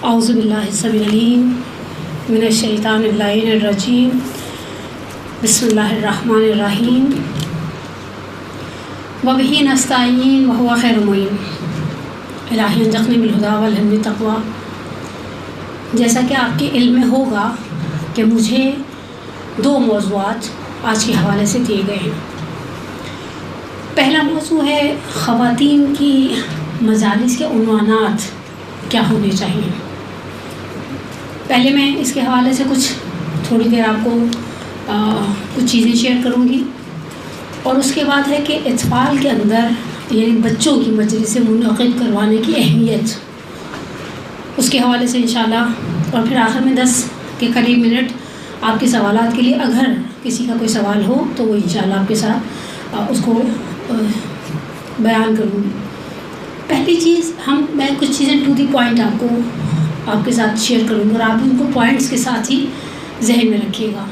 اعوذ باللہ السمیع العلیم من الشیطان اللعین الرجیم بسم اللہ الرحمن الرحیم وبہ نستعین وہو خیر معین الہی ارزقنی بالہدی والعلم والتقوی۔ جیسا کہ آپ کے علم میں ہوگا کہ مجھے 2 موضوعات آج کے حوالے سے دیے گئے ہیں۔ پہلا موضوع ہے خواتین کی مجالس کے عنوانات کیا ہونے چاہیے۔ پہلے میں اس کے حوالے سے تھوڑی دیر آپ کو کچھ چیزیں شیئر کروں گی، اور اس کے بعد ہے کہ اطفال کے اندر یعنی بچوں کی مجلس منعقد کروانے کی اہمیت، اس کے حوالے سے انشاءاللہ، اور پھر آخر میں 10 کے قریب منٹ آپ کے سوالات کے لیے، اگر کسی کا کوئی سوال ہو تو وہ انشاءاللہ آپ کے ساتھ اس کو بیان کروں گی۔ پہلی چیز میں کچھ چیزیں ٹو دی پوائنٹ آپ کے ساتھ شیئر کروں گی، اور آپ ان کو پوائنٹس کے ساتھ ہی ذہن میں رکھیے گا۔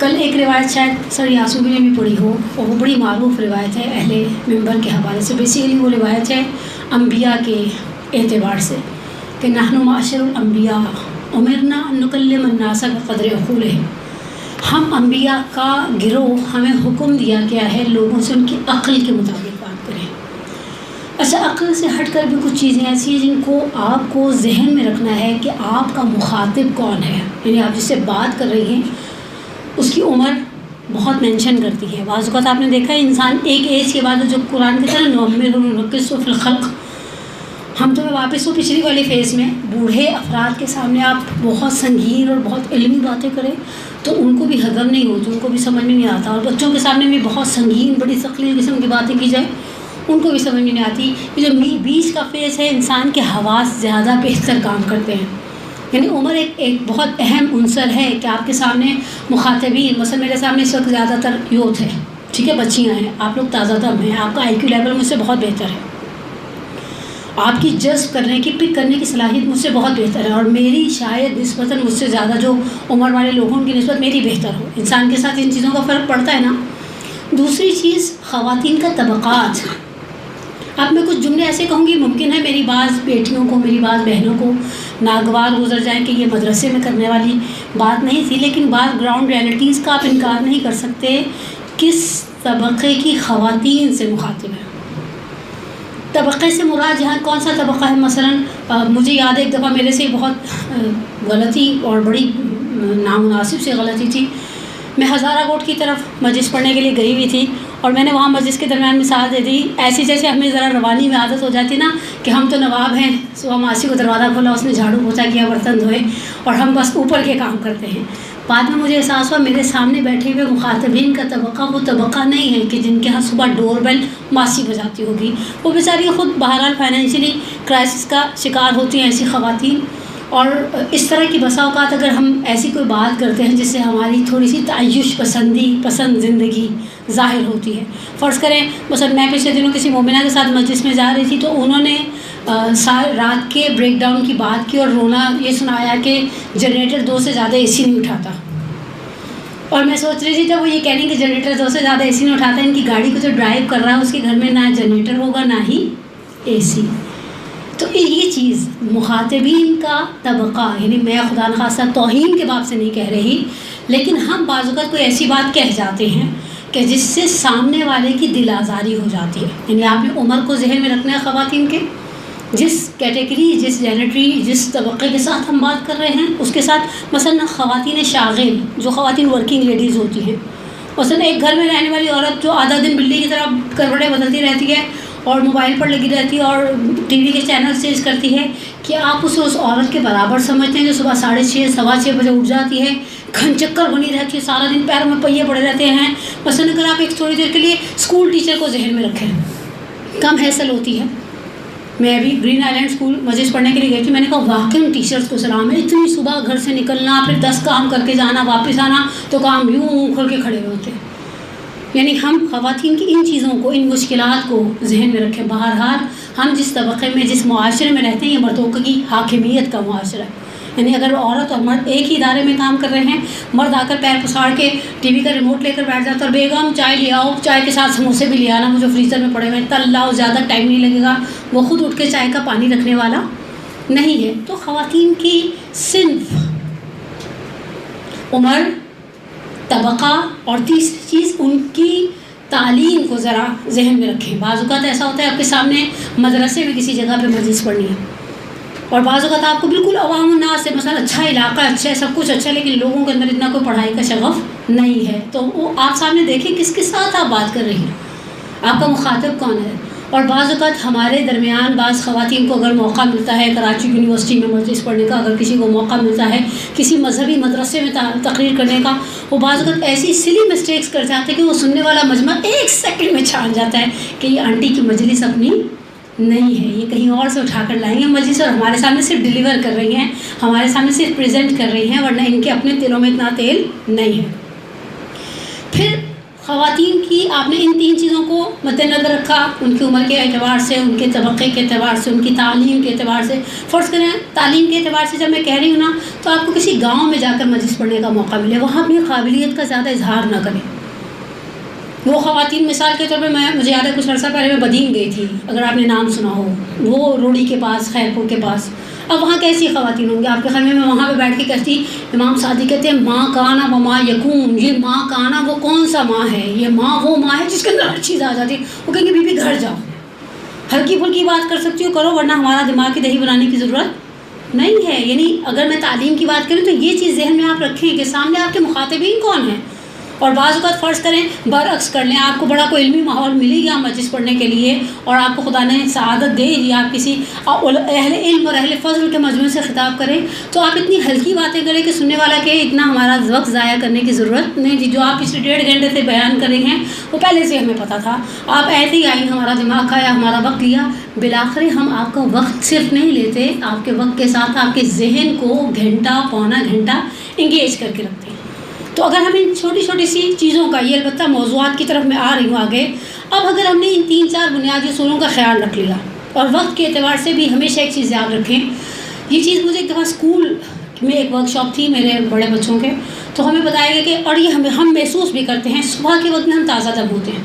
کل ایک روایت شاید سر یاسوبی نے بھی پڑھی ہو، اور وہ بڑی معروف روایت ہے اہل منبر کے حوالے سے۔ بیسیکلی وہ روایت ہے انبیاء کے اعتبار سے کہ نحن معاشر الانبیاء امرنا ان نکلم الناس بقدر عقولہم، ہم انبیاء کا گروہ، ہمیں حکم دیا گیا ہے لوگوں سے ان کی عقل کے مطابق بات کریں۔ اچھا، عقل سے ہٹ کر بھی کچھ چیزیں ایسی ہیں جن کو آپ کو ذہن میں رکھنا ہے کہ آپ کا مخاطب کون ہے، یعنی آپ جس سے بات کر رہی ہیں اس کی عمر بہت مینشن کرتی ہے۔ بعض اوقات آپ نے دیکھا ہے انسان ایک ایج کے بعد جو قرآن کی طرح نعمرنقص فی الخلق، ہم تو واپس وہ پچھلی والی فیز میں بوڑھے افراد کے سامنے آپ بہت سنگین اور بہت علمی باتیں کریں تو ان کو بھی ہضم نہیں ہوتی، ان کو بھی سمجھ میں نہیں آتا، اور بچوں کے سامنے بھی بہت سنگین بڑی ثقیل قسم کی باتیں کی جائے ان کو بھی سمجھ میں نہیں آتی۔ یہ جو بیچ کا فیز ہے، انسان کے حواس زیادہ بہتر کام کرتے ہیں، یعنی عمر ایک بہت اہم عنصر ہے کہ آپ کے سامنے مخاطبین، مثلا میرے سامنے اس وقت زیادہ تر یوتھ ہے، ٹھیک ہے، بچیاں ہیں، آپ لوگ تازہ دم ہیں، آپ کا آئی کیو لیول مجھ سے بہت بہتر ہے، آپ کی جذب کرنے کی، پک کرنے کی صلاحیت مجھ سے بہت بہتر ہے، اور میری شاید نسبتاً مجھ سے زیادہ جو عمر والے لوگوں کی نسبت میری بہتر ہو۔ انسان کے ساتھ ان چیزوں کا فرق پڑتا ہے نا۔ دوسری چیز خواتین کا طبقات۔ اب میں کچھ جملے ایسے کہوں گی، ممکن ہے میری بعض بیٹیوں کو، میری بعض بہنوں کو ناگوار گزر جائیں کہ یہ مدرسے میں کرنے والی بات نہیں تھی، لیکن بعض گراؤنڈ ریالٹیز کا آپ انکار نہیں کر سکتے۔ کس طبقے کی خواتین سے مخاطب ہے؟ طبقے سے مراد جہاں کون سا طبقہ ہے؟ مثلا مجھے یاد ہے ایک دفعہ میرے سے بہت غلطی اور بڑی نامناسب سے غلطی تھی۔ میں ہزارہ کوٹ کی طرف مجلس پڑھنے کے لیے گئی ہوئی تھی، اور میں نے وہاں مجلس کے درمیان مثال دے دی، ایسی جیسے ہمیں ذرا روانی میں عادت ہو جاتی نا کہ ہم تو نواب ہیں، صبح ماسی کو دروازہ کھولا، اس نے جھاڑو پوچھا کیا، برتن دھوئے، اور ہم بس اوپر کے کام کرتے ہیں۔ بعد میں مجھے احساس ہوا میرے سامنے بیٹھے ہوئے مخاطبین کا طبقہ وہ طبقہ نہیں ہے کہ جن کے ہاں صبح ڈور بیل ماسی بجاتی ہوگی، وہ بیچاری خود بہرحال فائنینشلی کرائسس کا شکار ہوتی ہیں ایسی خواتین۔ اور اس طرح کی بسا اوقات اگر ہم ایسی کوئی بات کرتے ہیں جس سے ہماری تھوڑی سی تعیش پسند زندگی ظاہر ہوتی ہے، فرض کریں مثلا میں پچھلے دنوں کسی مومنہ کے ساتھ مجلس میں جا رہی تھی، تو انہوں نے رات کے بریک ڈاؤن کی بات کی اور رونا یہ سنایا کہ جنریٹر 2 سے زیادہ اے سی نہیں اٹھاتا، اور میں سوچ رہی تھی جب وہ یہ کہہ رہی کہ جنریٹر 2 سے زیادہ اے سی نہیں اٹھاتا، ان کی گاڑی کو جو ڈرائیو کر رہا ہے اس کے گھر میں نہ جنریٹر ہوگا نہ ہی اے سی۔ تو یہ چیز مخاطبین کا طبقہ، یعنی میں خدا نخواستہ توہین کے باب سے نہیں کہہ رہی، لیکن ہم بعض اوقات کوئی ایسی بات کہہ جاتے ہیں کہ جس سے سامنے والے کی دل آزاری ہو جاتی ہے۔ یعنی آپ نے عمر کو ذہن میں رکھنا ہے خواتین کے، جس کیٹیگری، جس جینیٹری، جس طبقے کے ساتھ ہم بات کر رہے ہیں اس کے ساتھ، مثلا خواتین شاغل، جو خواتین ورکنگ لیڈیز ہوتی ہیں، مثلا ایک گھر میں رہنے والی عورت جو آدھا دن بلی کی طرح کروٹیں بدلتی رہتی ہے اور موبائل پر لگی رہتی ہے اور ٹی وی کے چینل چینج کرتی ہے، کیا آپ اسے اس عورت کے برابر سمجھتے ہیں جو صبح 6:30 6:15 بجے اٹھ جاتی ہے، گھن چکر بنی رہتی ہے، سارا دن پیروں میں پہیے پڑے رہتے ہیں؟ مثلا اگر آپ ایک تھوڑی دیر کے لیے اسکول ٹیچر کو ذہن میں رکھیں، کم حیصل ہوتی ہے۔ میں ابھی گرین آئیلینڈ اسکول مجلس پڑھنے کے لیے گئی تھی، میں نے کہا واقعی ٹیچرس کو سلام ہے، اتنی صبح گھر سے نکلنا، پھر 10 کام کر کے جانا، واپس آنا، تو کام یوں کھول کے کھڑے ہوتے ہیں۔ یعنی ہم خواتین کی ان چیزوں کو، ان مشکلات کو ذہن میں رکھیں۔ بہرحال ہم جس طبقے میں، جس معاشرے میں رہتے ہیں، یہ مردوں کی حاکمیت کا معاشرہ ہے، یعنی اگر عورت اور مرد ایک ہی ادارے میں کام کر رہے ہیں، مرد آ کر پیر پساڑ کے ٹی وی کا ریموٹ لے کر بیٹھ جاتا اور بیگم چائے لے آؤ، چائے کے ساتھ سموسے بھی لے آنا، وہ جو فریزر میں پڑے ہوئے تل لاؤ، زیادہ ٹائم نہیں لگے گا، وہ خود اٹھ کے چائے کا پانی رکھنے والا نہیں ہے. تو خواتین کی صنف، عمر، طبقہ، اور تیسری چیز ان کی تعلیم کو ذرا ذہن میں رکھیں. بعض اوقات ایسا ہوتا ہے آپ کے سامنے مدرسے میں کسی جگہ پہ مجلس پڑھنی ہے، اور بعض اوقات آپ کو بالکل عوام الناس سے، مثلا اچھا علاقہ، اچھا ہے، سب کچھ اچھا ہے، لیکن لوگوں کے اندر اتنا کوئی پڑھائی کا شغف نہیں ہے. تو وہ آپ سامنے دیکھیں کس کے ساتھ آپ بات کر رہی ہیں، آپ کا مخاطب کون ہے. اور بعض اوقات ہمارے درمیان بعض خواتین کو اگر موقع ملتا ہے کراچی یونیورسٹی میں مجلس پڑھنے کا، اگر کسی کو موقع ملتا ہے کسی مذہبی مدرسے میں تقریر کرنے کا، وہ بعض اوقات ایسی سلی مسٹیکس کر جاتے ہیں کہ وہ سننے والا مجمع ایک سیکنڈ میں چھان جاتا ہے کہ یہ آنٹی کی مجلس اپنی نہیں ہے، یہ کہیں اور سے اٹھا کر لائیں گے مجلس، اور ہمارے سامنے صرف ڈیلیور کر رہی ہیں، ہمارے سامنے صرف پریزنٹ کر رہی ہیں، ورنہ ان کے اپنے دلوں میں اتنا تیل نہیں ہے. پھر خواتین کی آپ نے ان 3 چیزوں کو مد نظر رکھا، ان کی عمر کے اعتبار سے، ان کے طبقے کے اعتبار سے، ان کی تعلیم کے اعتبار سے. فرض کریں تعلیم کے اعتبار سے جب میں کہہ رہی ہوں نا، تو آپ کو کسی گاؤں میں جا کر مجلس پڑھنے کا موقع ملے، وہاں اپنی قابلیت کا زیادہ اظہار نہ کریں. وہ خواتین مثال کے طور پہ مجھے یاد ہے کچھ عرصہ پہلے میں بدین گئی تھی، اگر آپ نے نام سنا ہو، وہ روڑی کے پاس، خیرپور کے پاس. اب وہاں کیسی خواتین ہوں گی آپ کے خیال میں وہاں پہ بیٹھ کے کہتی، امام سعدی کہتے ہیں ماں کانا و ماں یکون، یہ ماں کانا وہ کون سا ماں ہے، یہ ماں وہ ماں ہے جس کے اندر ہر چیز آ جاتی ہے. وہ کہیں گے بی بی گھر جاؤ، ہلکی پھلکی بات کر سکتی ہو کرو، ورنہ ہمارا دماغ کی دہی بنانے کی ضرورت نہیں ہے. یعنی اگر میں تعلیم کی بات کروں تو یہ چیز ذہن میں آپ رکھیں کہ سامنے آپ کے مخاطبین کون ہیں. اور بعض اوقات فرض کریں برعکس کر لیں، آپ کو بڑا کوئی علمی ماحول ملی گیا مجلس پڑھنے کے لیے، اور آپ کو خدا نے سعادت دے دی، آپ کسی اہل علم اور اہل فضل کے مجموعے سے خطاب کریں، تو آپ اتنی ہلکی باتیں کریں کہ سننے والا کہ اتنا ہمارا وقت ضائع کرنے کی ضرورت نہیں تھی. جو آپ پچھلے 1.5 گھنٹے سے بیان کر رہی ہیں وہ پہلے سے ہمیں پتہ تھا. آپ ایسے ہی آئیں، ہمارا دماغ کھایا، ہمارا وقت لیا. بالآخر ہم آپ کا وقت صرف نہیں لیتے، آپ کے وقت کے ساتھ آپ کے ذہن کو گھنٹہ پونا گھنٹہ انگیج کر کے رکھتے ہیں. تو اگر ہم ان چھوٹی چھوٹی سی چیزوں کا، یہ البتہ موضوعات کی طرف میں آ رہی ہوں آگے، اب اگر ہم نے ان 3-4 بنیادی اصولوں کا خیال رکھ لیا، اور وقت کے اعتبار سے بھی ہمیشہ ایک چیز یاد رکھیں. یہ چیز مجھے ایک دفعہ اسکول میں ایک ورک شاپ تھی میرے بڑے بچوں کے، تو ہمیں بتایا گیا کہ، اور یہ ہم محسوس بھی کرتے ہیں، صبح کے وقت میں ہم تازہ دم ہوتے ہیں.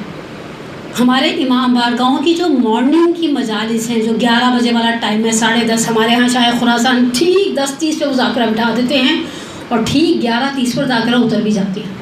ہمارے امام بارگاہوں کی جو مارننگ کی مجالس ہیں، جو 11 بجے والا ٹائم ہے، 10:30، ہمارے ہاں شاید خراسان ٹھیک 10:30 پہ مذاکرہ بٹھا دیتے ہیں، اور ٹھیک 11:30 پر مذاکرہ اتر بھی جاتی ہے.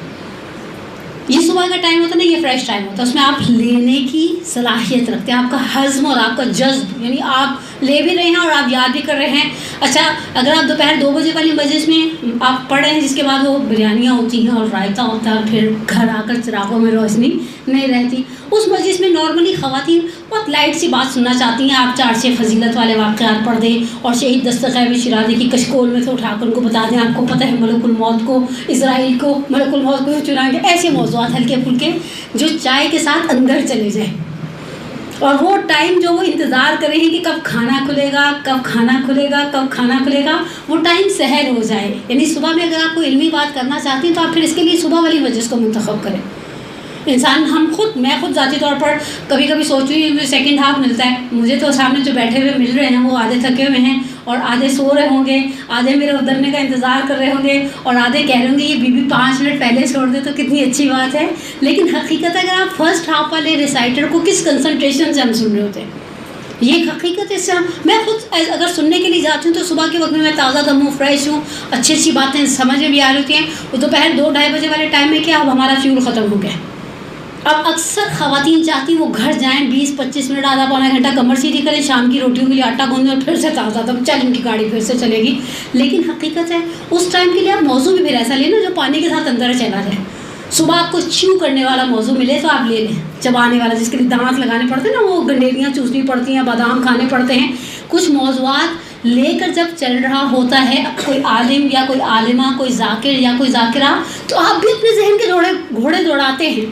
یہ صبح کا ٹائم ہوتا ہے نا، یہ فریش ٹائم ہوتا ہے، اس میں آپ لینے کی صلاحیت رکھتے ہیں، آپ کا ہضم اور آپ کا جذب، یعنی آپ لے بھی رہے ہیں اور آپ یاد بھی کر رہے ہیں. اچھا اگر آپ دوپہر 2 بجے والی مجلس میں آپ پڑھ رہے ہیں، جس کے بعد وہ بریانیاں ہوتی ہیں اور رائتہ ہوتا ہے، پھر گھر آ کر چراغوں میں روشنی نہیں رہتی، اس مجلس میں نارملی خواتین بہت لائٹ سی بات سننا چاہتی ہیں، آپ 4 فضیلت والے واقعات پڑھ دیں، اور شہید دستخیب شیرازی کی کشکول میں سے اٹھا کر ان کو بتا دیں، آپ کو پتہ ہے ملک الموت کو، اسرائیل کو ملک الموت کو چنائیں گے. ایسے موضوعات ہلکے پھلکے جو چائے کے ساتھ اندر چلے جائیں. اور وہ ٹائم جو وہ انتظار کریں گے کہ کب کھانا کھلے گا، کب کھانا کھلے گا، کب کھانا کھلے گا، وہ ٹائم سحر ہو جائے. یعنی صبح میں اگر آپ کو علمی بات کرنا چاہتے ہیں تو آپ پھر اس کے لیے صبح والی مجلس کو منتخب کریں. انسان میں خود ذاتی طور پر کبھی کبھی سوچ رہی ہوں، سیکنڈ ہاف ملتا ہے مجھے، تو سامنے جو بیٹھے ہوئے مل رہے ہیں وہ آدھے تھکے ہوئے ہیں، اور آدھے سو رہے ہوں گے، آدھے میرے اترنے کا انتظار کر رہے ہوں گے، اور آدھے کہہ رہے ہوں گے یہ بی 5 منٹ پہلے چھوڑ دے تو کتنی اچھی بات ہے. لیکن حقیقت اگر آپ فرسٹ ہاف والے ریسائٹر کو کس کنسنٹریشن سے ہم سن رہے ہوتے ہیں، یہ حقیقت. اس سے میں خود اگر سننے کے لیے جاتی ہوں تو صبح کے وقت میں تازہ دم ہوں، فریش ہوں، اچھی اچھی باتیں سمجھ میں بھی آ رہی ہوتی ہیں. وہ دوپہر 2-2:30 بجے والے ٹائم میں کیا اب ہمارا فیول ختم ہو گیا. اب اکثر خواتین چاہتی ہیں وہ گھر جائیں، 20-25 منٹ، آدھا پونا گھنٹہ کمر سیدھی کریں، شام کی روٹیوں کے لیے آٹا گوندیں اور پھر سے تازہ دم چل ان کی گاڑی پھر سے چلے گی. لیکن حقیقت ہے اس ٹائم کے لیے آپ موضوع بھی پھر ایسا لیں نا جو پانی کے ساتھ اندر چلا جائے. صبح آپ کو چیو کرنے والا موضوع ملے تو آپ لے لیں، چبانے والا جس کے لیے دانت لگانے پڑتے ہیں نا، وہ گنڈیلیاں چوسنی پڑتی ہیں، بادام کھانے پڑتے ہیں. کچھ موضوعات لے کر جب چل رہا ہوتا ہے کوئی عالم یا کوئی عالمہ، کوئی ذاکر یا کوئی ذاکرہ، تو آپ بھی اپنے ذہن کے گھوڑے دوڑاتے ہیں.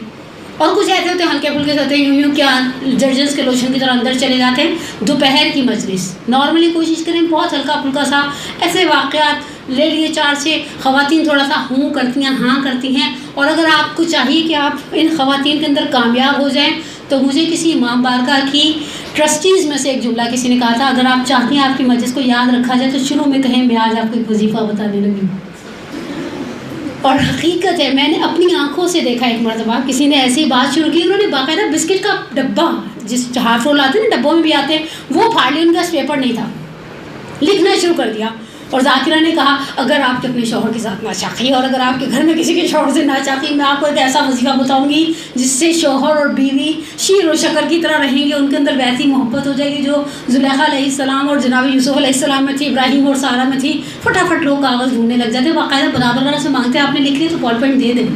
اور کچھ ایسے ہوتے ہیں ہلکے پھلکے سے ہوتے ہیں، یوں کیا جرجنس کے لوشن کی طرح اندر چلے جاتے ہیں. دوپہر کی مجلس نارملی کوشش کریں بہت ہلکا پھلکا سا ایسے واقعات لے لیے، 4 سے خواتین تھوڑا سا ہوں کرتی ہیں، ہاں کرتی ہیں. اور اگر آپ کو چاہیے کہ آپ ان خواتین کے اندر کامیاب ہو جائیں تو مجھے کسی امام بارگاہ کی ٹرسٹیز میں سے ایک جملہ کسی نے کہا تھا، اگر آپ چاہتی ہیں آپ کی مجلس کو یاد رکھا جائے تو شروع میں کہیں میں آج آپ کو ایک وظیفہ بتانے لگی ہوں. اور حقیقت ہے میں نے اپنی آنکھوں سے دیکھا، ایک مرتبہ کسی نے ایسی بات شروع کی، انہوں نے باقاعدہ بسکٹ کا ڈبہ، جس ہاف رول آتے ہیں نا ڈبوں میں بھی آتے ہیں، وہ پھاڑ لی، ان کا پیپر نہیں تھا. لکھنا شروع کر دیا. اور ذاکرہ نے کہا اگر آپ کے اپنے شوہر کے ساتھ ناچاقی اور اگر آپ کے گھر میں کسی کے شوہر سے ناچاقی، میں آپ کو ایک ایسا وظیفہ بتاؤں گی جس سے شوہر اور بیوی شیر و شکر کی طرح رہیں گے، ان کے اندر ویسی محبت ہو جائے گی جو زلیخا علیہ السلام اور جناب یوسف علیہ السلام میں تھی، ابراہیم اور سارہ میں تھی. فٹافٹ لوگ کاغذ ڈھونڈنے لگ جاتے، باقاعدہ برابر والا سے مانگتے آپ نے لکھ لیا تو بال پینٹ دے دیں.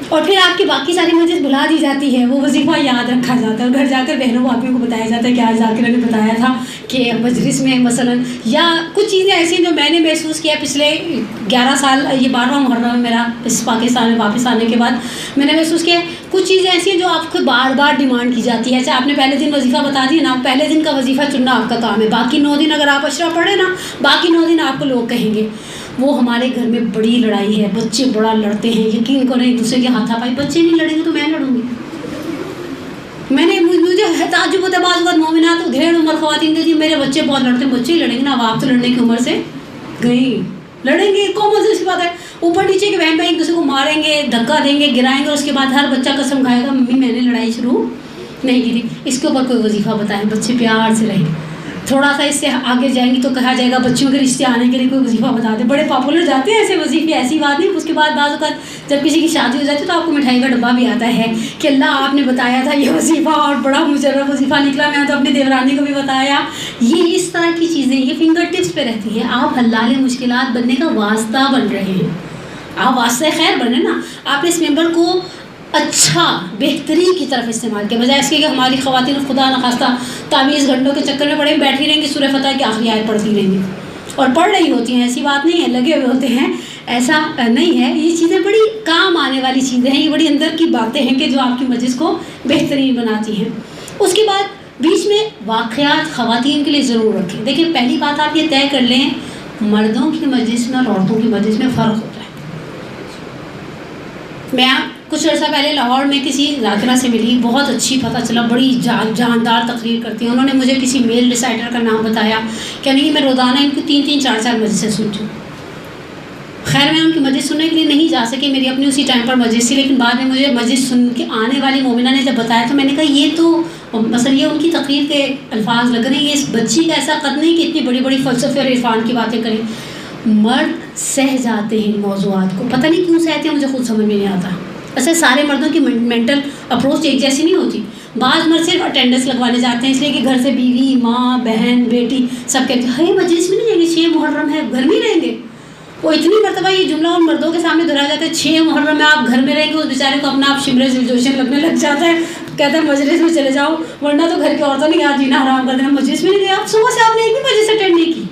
اور پھر آپ کی باقی ساری مجلس بلا دی جاتی ہے، وہ وظیفہ یاد رکھا جاتا ہے، گھر جا کر بہنوں بھابھیوں کو بتایا جاتا ہے کہ آج ذاکرہ نے بتایا تھا کہ مجلس میں مثلا، یا کچھ چیزیں ایسی ہیں جو میں نے محسوس کیا پچھلے 11 سال، یہ 12واں محرم ہے میرا اس پاکستان میں واپس آنے کے بعد، میں نے محسوس کیا کچھ چیزیں ایسی ہیں جو آپ کو بار بار ڈیمانڈ کی جاتی ہے. اچھا آپ نے پہلے دن وظیفہ بتا دیا نا، پہلے دن کا وظیفہ چننا آپ کا کام ہے، باقی 9 دن اگر آپ اشرا پڑھیں نا، باقی 9 دن آپ کو لوگ کہیں گے. وہ ہمارے گھر میں بڑی لڑائی ہے، بچے بڑا لڑتے ہیں، یقین کریں ایک دوسرے کے ہاتھا پائی. بچے نہیں لڑیں گے تو میں لڑوں گی. مجھے تعجب ہوتا ہے بعض اوقات مومنات ادھیڑ عمر خواتین کے جی میرے بچے بہت لڑتے ہیں. بچے ہی لڑیں گے نا، اب آپ تو لڑنے کی عمر سے گئی، لڑیں گے کامن سینس کی بات ہے. اوپر نیچے کے بہن بھائی ایک دوسرے کو ماریں گے، دھکا دیں گے، گرائیں گے، اور اس کے بعد ہر بچہ قسم کھائے گا ممی میں نے لڑائی شروع نہیں کی تھی. اس کے اوپر کوئی وظیفہ بتائیں، بچے پیار سے رہیں. تھوڑا سا اس سے آگے جائیں گی تو کہا جائے گا بچوں کے رشتے آنے کے لیے کوئی وظیفہ بتا دیں. بڑے پاپولر جاتے ہیں ایسے وظیفے، ایسی بات نہیں. اس کے بعد بعض اوقات جب کسی کی شادی ہو جاتی ہے تو آپ کو مٹھائی کا ڈبہ بھی آتا ہے کہ اللہ آپ نے بتایا تھا یہ وظیفہ اور بڑا مجرب وظیفہ نکلا، میں تو اپنی دیورانی کو بھی بتایا. یہ اس طرح کی چیزیں یہ فنگر ٹپس پہ رہتی ہیں. آپ حلال مشکلات بننے کا واسطہ بن رہے ہیں، آپ واسطہ خیر بنے نا. آپ نے اس ممبر کو اچھا بہترین کی طرف استعمال کیا، بجائے اس کے کہ ہماری خواتین خدا نخواستہ تعویذ گھنٹوں کے چکر میں پڑے بیٹھی رہیں گی، سورہ فتح کی آخری آیت پڑھتی رہیں گی اور پڑھ رہی ہوتی ہیں. ایسی بات نہیں ہے، لگے ہوئے ہوتے ہیں، ایسا نہیں ہے. یہ چیزیں بڑی کام آنے والی چیزیں ہیں، یہ بڑی اندر کی باتیں ہیں کہ جو آپ کی مجلس کو بہترین بناتی ہیں. اس کے بعد بیچ میں واقعات خواتین کے لیے ضرور رکھیں. دیکھیں پہلی بات آپ یہ طے کر لیں مردوں کی مجلس میں اور عورتوں کی مجلس میں فرق ہوتا ہے. میں کچھ عرصہ پہلے لاہور میں کسی ذاکرہ سے ملی، بہت اچھی پتہ چلا، بڑی جاندار تقریر کرتی ہیں. انہوں نے مجھے کسی میل ریسائٹر کا نام بتایا کہ نہیں میں روزانہ ان کی 3-3 4-4 مجلسیں سنتی ہوں. خیر میں ان کی مجلس سننے کے لیے نہیں جا سکی، میری اپنی اسی ٹائم پر مجلس تھی، لیکن بعد میں مجھے مجلس سن کے آنے والی مومنہ نے جب بتایا تو میں نے کہا یہ تو مثلا یہ ان کی تقریر کے الفاظ لگ رہے ہیں، یہ اس بچی کا ایسا قد نہیں کہ اتنی بڑی بڑی فلسفے اور عرفان کی باتیں کریں. مرد سہ جاتے ہیں ان موضوعات کو، پتہ نہیں کیوں سہتے ہیں، مجھے خود سمجھ میں نہیں آتا. ایسے سارے مردوں کی مینٹل اپروچ ایک جیسی نہیں ہوتی. بعض مرد صرف اٹینڈنس لگوانے جاتے ہیں اس لیے کہ گھر سے بیوی ماں بہن بیٹی سب کہتے ہیں ہائی مجلس میں نہیں جائیں گے، 6 محرم ہے گھر میں ہی رہیں گے. وہ اتنی مرتبہ یہ جملہ ان مردوں کے سامنے دہرایا جاتا ہے 6 محرم میں آپ گھر میں رہیں گے، اس بیچارے کو اپنا آپ شمرے ذوالجوشن لگنے لگ جاتا ہے، کہتا ہے مجلس میں چلے جاؤ ورنہ تو گھر کی عورتوں نے یاد جینا حرام کر دینا. مجلس میں نہیں گئے آپ، صبح سے آپ نے ایک بھی مجلس اٹینڈ نہیں کی.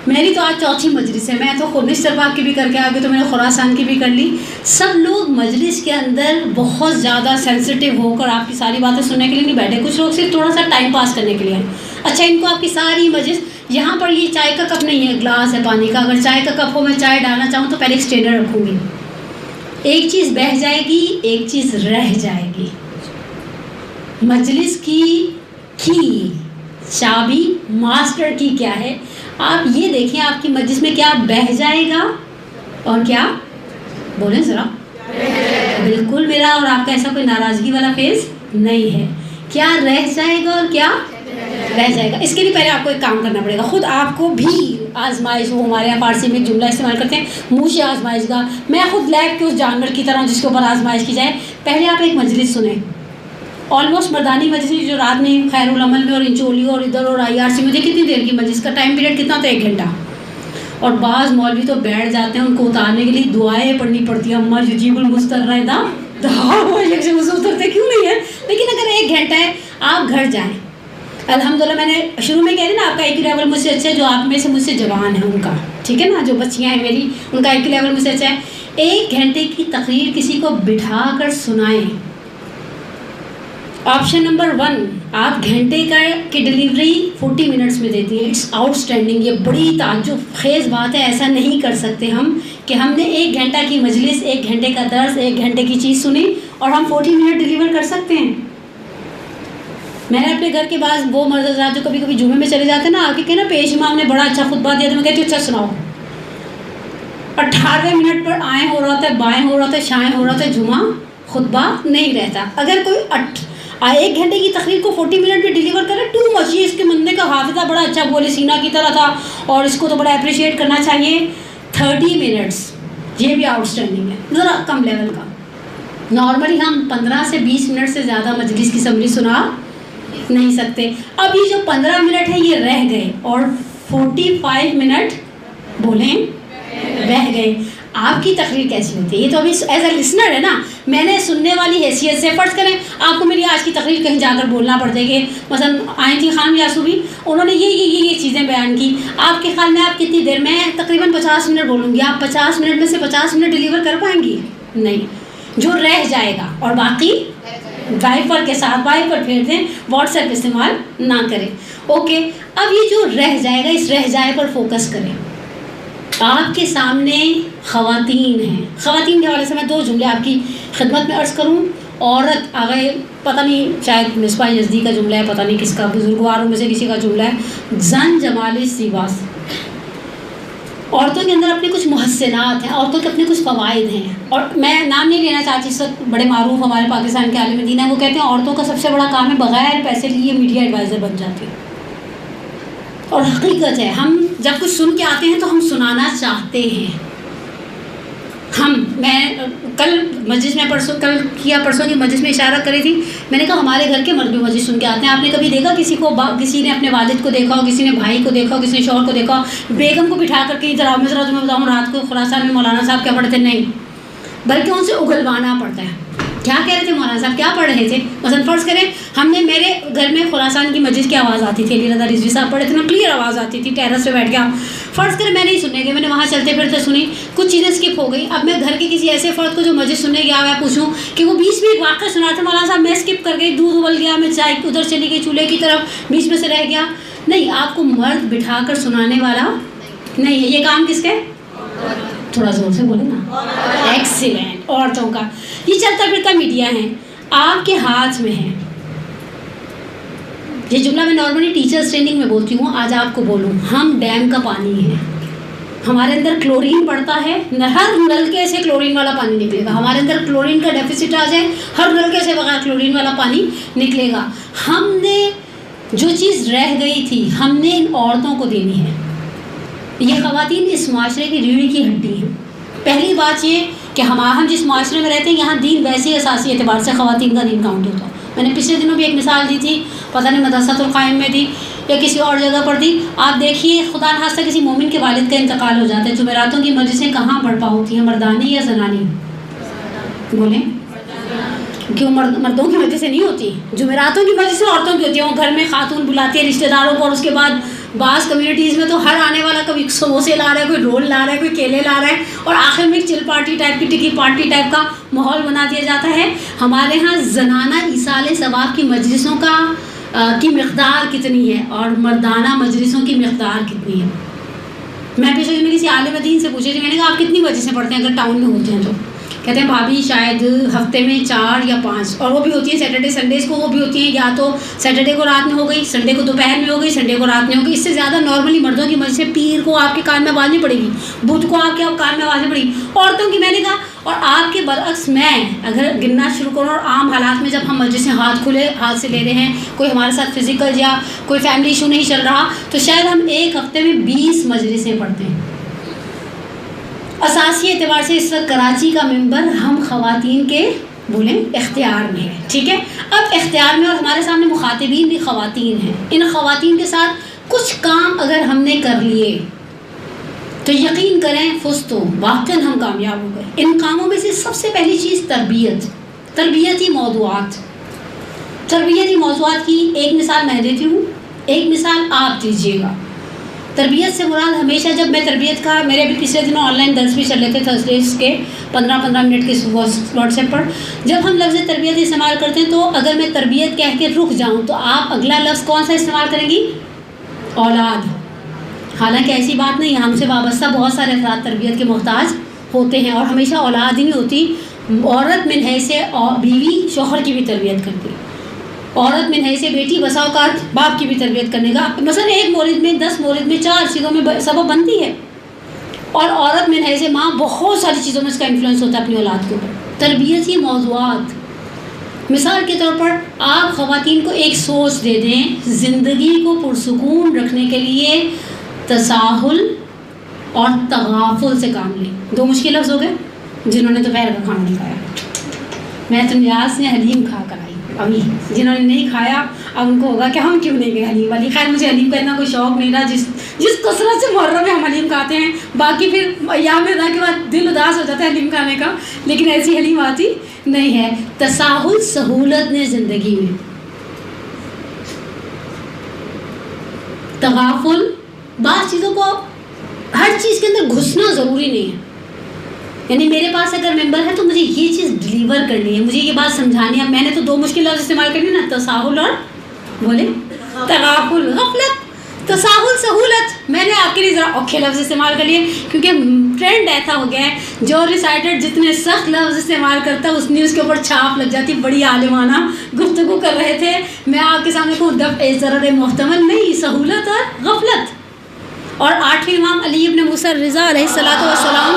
میری تو آج 4تھی مجلس ہے، میں تو خود نشتر پاک کی بھی کر کے آگے تو میں نے خراسان کی بھی کر لی. سب لوگ مجلس کے اندر بہت زیادہ سینسٹیو ہو کر آپ کی ساری باتیں سننے کے لیے نہیں بیٹھے. کچھ لوگ صرف تھوڑا سا ٹائم پاس کرنے کے لیے ہیں. اچھا ان کو آپ کی ساری مجلس، یہاں پر یہ چائے کا کپ نہیں ہے، گلاس ہے پانی کا، اگر چائے کا کپ ہو میں چائے ڈالنا چاہوں تو پہلے ایک اسٹینڈر رکھوں گی. ایک چیز بہہ جائے گی، ایک چیز رہ جائے گی. مجلس کی چابی ماسٹر کی کیا ہے؟ آپ یہ دیکھیں آپ کی مجلس میں کیا بہہ جائے گا اور کیا، بولیں ذرا. بالکل میرا اور آپ کا ایسا کوئی ناراضگی والا فیس نہیں ہے. کیا رہ جائے گا اور کیا رہ جائے گا. اس کے لیے پہلے آپ کو ایک کام کرنا پڑے گا، خود آپ کو بھی آزمائش. وہ ہمارے یہاں فارسی میں ایک جملہ استعمال کرتے ہیں منہ سے آزمائش گاہ. میں خود لیب کے اس جانور کی طرح جس کے اوپر آزمائش کی جائے. پہلے آپ ایک مجلس سنیں، آلموسٹ مردانی مجلس جو رات میں خیر العمل میں اور انچولی اور ادھر اور IRC میں کتنی دیر کی مجلس کا ٹائم پیریڈ کتنا تھا؟ 1 گھنٹہ. اور بعض مولوی تو بیٹھ جاتے ہیں، ان کو اتارنے کے لیے دعائیں پڑھنی پڑتی ہیں. اما یجیب المستر رہتا اترتے کیوں نہیں ہے. لیکن اگر 1 گھنٹہ ہے آپ گھر جائیں. الحمدللہ میں نے شروع میں کہہ دی نا آپ کا IQ لیول مجھ سے اچھا ہے، جو آپ میں سے مجھ سے جوان ہے ان کا، ٹھیک ہے نا، جو بچیاں ہیں میری ان کا IQ لیول مجھ سے اچھا ہے. 1 گھنٹے کی تقریر کسی کو بٹھا کر سنائیں. آپشن نمبر 1 آپ گھنٹے کی ڈلیوری 40 منٹس میں دیتی ہیں. It's outstanding. یہ بڑی تعجب خیز بات ہے. ایسا نہیں کر سکتے ہم کہ ہم نے 1 گھنٹہ کی مجلس، 1 گھنٹے کا درس، 1 گھنٹے کی چیز سنی اور ہم 40 منٹ ڈلیور کر سکتے ہیں. میں نے اپنے گھر کے بعد وہ مرد حضرات جو کبھی کبھی جمعے میں چلے جاتے ہیں نا، آ کے کہنا پیش امام نے بڑا اچھا خطبہ دیا، تو میں کہتی ہوں اچھا سناؤ. 18ویں منٹ پر آئیں ہو رہا تھا، بائیں ہو رہا تھا، شائیں ہو رہا تھا، جمعہ خطبہ نہیں رہتا. اگر کوئی 1 گھنٹے کی تقریر کو 40 منٹ میں ڈیلیور کرے، ٹو مچ. یہ اس کے بندے کا حافظہ بڑا اچھا بولے سینا کی طرح تھا اور اس کو تو بڑا اپریشیٹ کرنا چاہیے. 30 منٹس یہ بھی آؤٹ اسٹینڈنگ ہے، ذرا کم لیول کا. نارملی ہم 15 سے 20 منٹ سے زیادہ مجلس کی سمری سنا نہیں سکتے. اب یہ جو 15 منٹ ہے یہ رہ گئے اور 45 منٹ بولیں رہ گئے. آپ کی تقریر کیسی ہوتی ہے؟ یہ تو ابھی ایز اے لسنر ہے نا، میں نے سننے والی حیثیت سے فرض کریں آپ کو میری آج کی تقریر کہیں جا کر بولنا پڑ جائے کہ مثلا آئی تھی خان یاسوبی، انہوں نے یہ چیزیں بیان کی. آپ کے خیال میں آپ کتنی دیر میں تقریباً 50 منٹ بولوں گی، آپ 50 منٹ میں سے 50 منٹ ڈیلیور کر پائیں گی؟ نہیں. جو رہ جائے گا اور باقی وائپر کے ساتھ وائپر پھیر دیں، واٹس ایپ استعمال نہ کریں. اوکے، اب یہ جو رہ جائے گا اس رہ جائے پر فوکس کریں. آپ کے سامنے خواتین ہیں. خواتین کے حوالے سے میں 2 جملے آپ کی خدمت میں عرض کروں. عورت آگے پتہ نہیں شاید مصباح یزدی کا جملہ ہے، پتہ نہیں کس کا، بزرگواروں میں سے کسی کا جملہ ہے، زن جمال سیواس. عورتوں کے اندر اپنے کچھ محسنات ہیں، عورتوں کے اپنے کچھ فوائد ہیں. اور میں نام نہیں لینا چاہتی، اس وقت بڑے معروف ہمارے پاکستان کے عالم دین ہیں، وہ کہتے ہیں عورتوں کا سب سے بڑا کام ہے بغیر پیسے لیے میڈیا ایڈوائزر بن جاتی ہے. اور حقیقت ہے، ہم جب کچھ سن کے آتے ہیں تو ہم سنانا چاہتے ہیں. میں کل مجلس میں پرسوں کی مجلس میں اشارہ کری تھی، میں نے کہا ہمارے گھر کے مرد بھی مجلس سن کے آتے ہیں. آپ نے کبھی دیکھا کسی نے اپنے والد کو دیکھا ہو، کسی نے بھائی کو دیکھا ہو، کسی نے شوہر کو دیکھا ہو بیگم کو بٹھا کر کے ذرا تمہیں بتاؤں رات کو خراسان میں مولانا صاحب کیا پڑھتے؟ نہیں، بلکہ ان سے اگلوانا پڑتا ہے. کیا کہہ رہے تھے مولانا صاحب، کیا پڑھ رہے تھے؟ مثلا فرض کریں ہم نے، میرے گھر میں خراسان کی مجلس کی آواز آتی تھی، علی رضا رضوی صاحب پڑھے تھے نا، کلیئر آواز آتی تھی، ٹیرس پہ بیٹھ گیا. فرض کریں میں نہیں سننے گئی، میں نے وہاں چلتے پھرتے سنی، کچھ چیزیں اسکپ ہو گئی. اب میں گھر کے کسی ایسے فرد کو جو مجلس سننے گیا میں پوچھوں کہ وہ 20 منٹ واقعہ سنا تھا مولانا صاحب، میں اسکپ کر گئی، دودھ ابل گیا، میں چائے ادھر چلی گئی چولہے کی طرف، بیچ میں سے رہ گیا. نہیں، آپ کو مرد بٹھا کر سنانے والا نہیں ہے. یہ کام کس کا ہے؟ تھوڑا زور سے بولیں نا. ایکسیلنٹ. عورتوں کا یہ چلتا پھرتا میڈیا ہے، آپ کے ہاتھ میں ہے. یہ جملہ میں نارملی ٹیچرز ٹریننگ میں بولتی ہوں، آج آپ کو بولوں، ہم ڈیم کا پانی ہے، ہمارے اندر کلورین پڑتا ہے، ہر نلکے سے کلورین والا پانی نکلے گا. ہمارے اندر کلورین کا ڈیفیسٹ آ جائے، ہر نلکے سے بغیر کلورین والا پانی نکلے گا. ہم نے جو چیز رہ گئی تھی ہم نے ان عورتوں کو دینی ہے. یہ خواتین اس معاشرے کی ریڑھ کی ہڈی ہیں. پہلی بات یہ کہ ہم جس معاشرے میں رہتے ہیں یہاں دین ویسے اساسی اعتبار سے خواتین کا دین کاؤنٹ ہوتا ہے. میں نے پچھلے دنوں بھی ایک مثال دی تھی، پتہ نہیں مدرسۃ القائم میں تھی یا کسی اور جگہ پر تھی. آپ دیکھیے خدا نخواستہ کسی مومن کے والد کا انتقال ہو جاتا ہے، جمعراتوں کی مجلسیں کہاں برپا ہوتی ہیں؟ مردانی یا زنانی؟ بولیں. کیوں مردوں کی مجلسیں نہیں ہوتی؟ جمعراتوں کی مجلسیں عورتوں کی ہوتی ہیں. وہ گھر میں خاتون بلاتی ہے رشتہ داروں کو، اور اس کے بعد بعض کمیونٹیز میں تو ہر آنے والا کبھی سموسے لا رہا ہے، کوئی رول لا رہا ہے، کوئی کیلے لا رہا ہے، اور آخر میں ایک چل پارٹی ٹائپ کی ٹکی پارٹی ٹائپ کا ماحول بنا دیا جاتا ہے. ہمارے ہاں زنانہ ایصال ثواب کی مجلسوں کی مقدار کتنی ہے اور مردانہ مجلسوں کی مقدار کتنی ہے؟ میں پچھلے دن کسی عالم دین سے پوچھی تھی، میں نے کہا آپ کتنی مجلسیں پڑھتے ہیں اگر ٹاؤن میں ہوتے ہیں تو؟ کہتے ہیں بھابھی شاید ہفتے میں 4 یا 5، اور وہ بھی ہوتی ہیں سیٹرڈے سنڈیز کو. وہ بھی ہوتی ہیں یا تو سیٹرڈے کو رات میں ہو گئی، سنڈے کو دوپہر میں ہو گئی، سنڈے کو رات میں ہو گئی. اس سے زیادہ نارملی مردوں کی مجلسیں پیر کو آپ کے کان میں آواز نہیں پڑے گی، بدھ کو آپ کے کان میں آواز نہیں پڑے گی. عورتوں کی میں نے کہا، اور آپ کے برعکس میں اگر گننا شروع کروں اور عام حالات میں جب ہم مجلسیں ہاتھ کھلے ہاتھ سے لے رہے ہیں، کوئی ہمارے ساتھ فزیکل یا کوئی فیملی ایشو نہیں چل رہا، تو شاید ہم ایک ہفتے میں 20 مجلسیں پڑھتے ہیں. اساسی اعتبار سے اس وقت کراچی کا ممبر ہم خواتین کے بولیں اختیار میں ہے. ٹھیک ہے، اب اختیار میں اور ہمارے سامنے مخاطبین بھی خواتین ہیں. ان خواتین کے ساتھ کچھ کام اگر ہم نے کر لیے تو یقین کریں فستو واقعاً ہم کامیاب ہو گئے. ان کاموں میں سے سب سے پہلی چیز تربیتی موضوعات کی ایک مثال میں دیتی ہوں، ایک مثال آپ دیجیے گا. تربیت سے مراد ہمیشہ، جب میں تربیت کا، میرے ابھی پچھلے دنوں آن لائن درس بھی چل رہے تھے تھرسڈیز کے 15 منٹ کے واٹس ایپ پر. جب ہم لفظ تربیت استعمال کرتے ہیں تو اگر میں تربیت کہہ کے رک جاؤں تو آپ اگلا لفظ کون سا استعمال کریں گی؟ اولاد. حالانکہ ایسی بات نہیں ہے، ہم سے وابستہ بہت سارے افراد تربیت کے محتاج ہوتے ہیں، اور ہمیشہ اولاد ہی نہیں ہوتی. عورت من حیث سے بیوی شوہر کی بھی تربیت کرتی ہے، عورت من حیث سے بیٹی بسا اوقات باپ کی بھی تربیت کرنے کا، مثلا ایک مورد میں 10 مورد میں 4 چیزوں میں سبب بنتی ہے، اور عورت من حیث سے ماں بہت ساری چیزوں میں اس کا انفلوئنس ہوتا ہے اپنی اولاد کے اوپر. تربیتی موضوعات مثال کے طور پر آپ خواتین کو ایک سوچ دے دیں زندگی کو پرسکون رکھنے کے لیے تساہل اور تغافل سے کام لیں. 2 مشکل لفظ ہو گئے. جنہوں نے دوپہر کا کھانا نہیں کھایا, میں تو نیاز نے حلیم کھا کر آئی. ابھی جنہوں نے نہیں کھایا اب ان کو ہوگا کہ ہم کیوں نہیں گئے حلیم والی. خیر مجھے حلیم کا اتنا کوئی شوق نہیں رہا. جس کثرت سے محرم میں ہم حلیم کھاتے ہیں, باقی پھر ایام رضا کے بعد دل اداس ہو جاتا ہے حلیم کھانے کا, لیکن ایسی حلیم آتی نہیں ہے. تساہل سہولت نے زندگی میں, تغافل بعض چیزوں کو ہر چیز کے اندر گھسنا ضروری نہیں ہے. یعنی میرے پاس اگر ممبر ہے تو مجھے یہ چیز ڈلیور کرنی ہے, مجھے یہ بات سمجھانی ہے. میں نے تو 2 مشکل لفظ استعمال کرنی نا, تساہل اور بولے تغافل. غفلت, تساہل, سہولت. میں نے آپ کے لیے ذرا اوکھے لفظ استعمال کر لیے کیونکہ ٹرینڈ ایسا ہو گیا ہے جو ریسائٹر جتنے سخت لفظ استعمال کرتا ہے اتنی اس کے اوپر چھاپ لگ جاتی. بڑی عالمانہ گفتگو کر رہے تھے, میں آپ کے سامنے کہوں دفع ضرر محتمل نہیں, سہولت اور غفلت. اور 8ویں امام علی ابن موسیٰ رضا علیہ الصلوۃ والسلام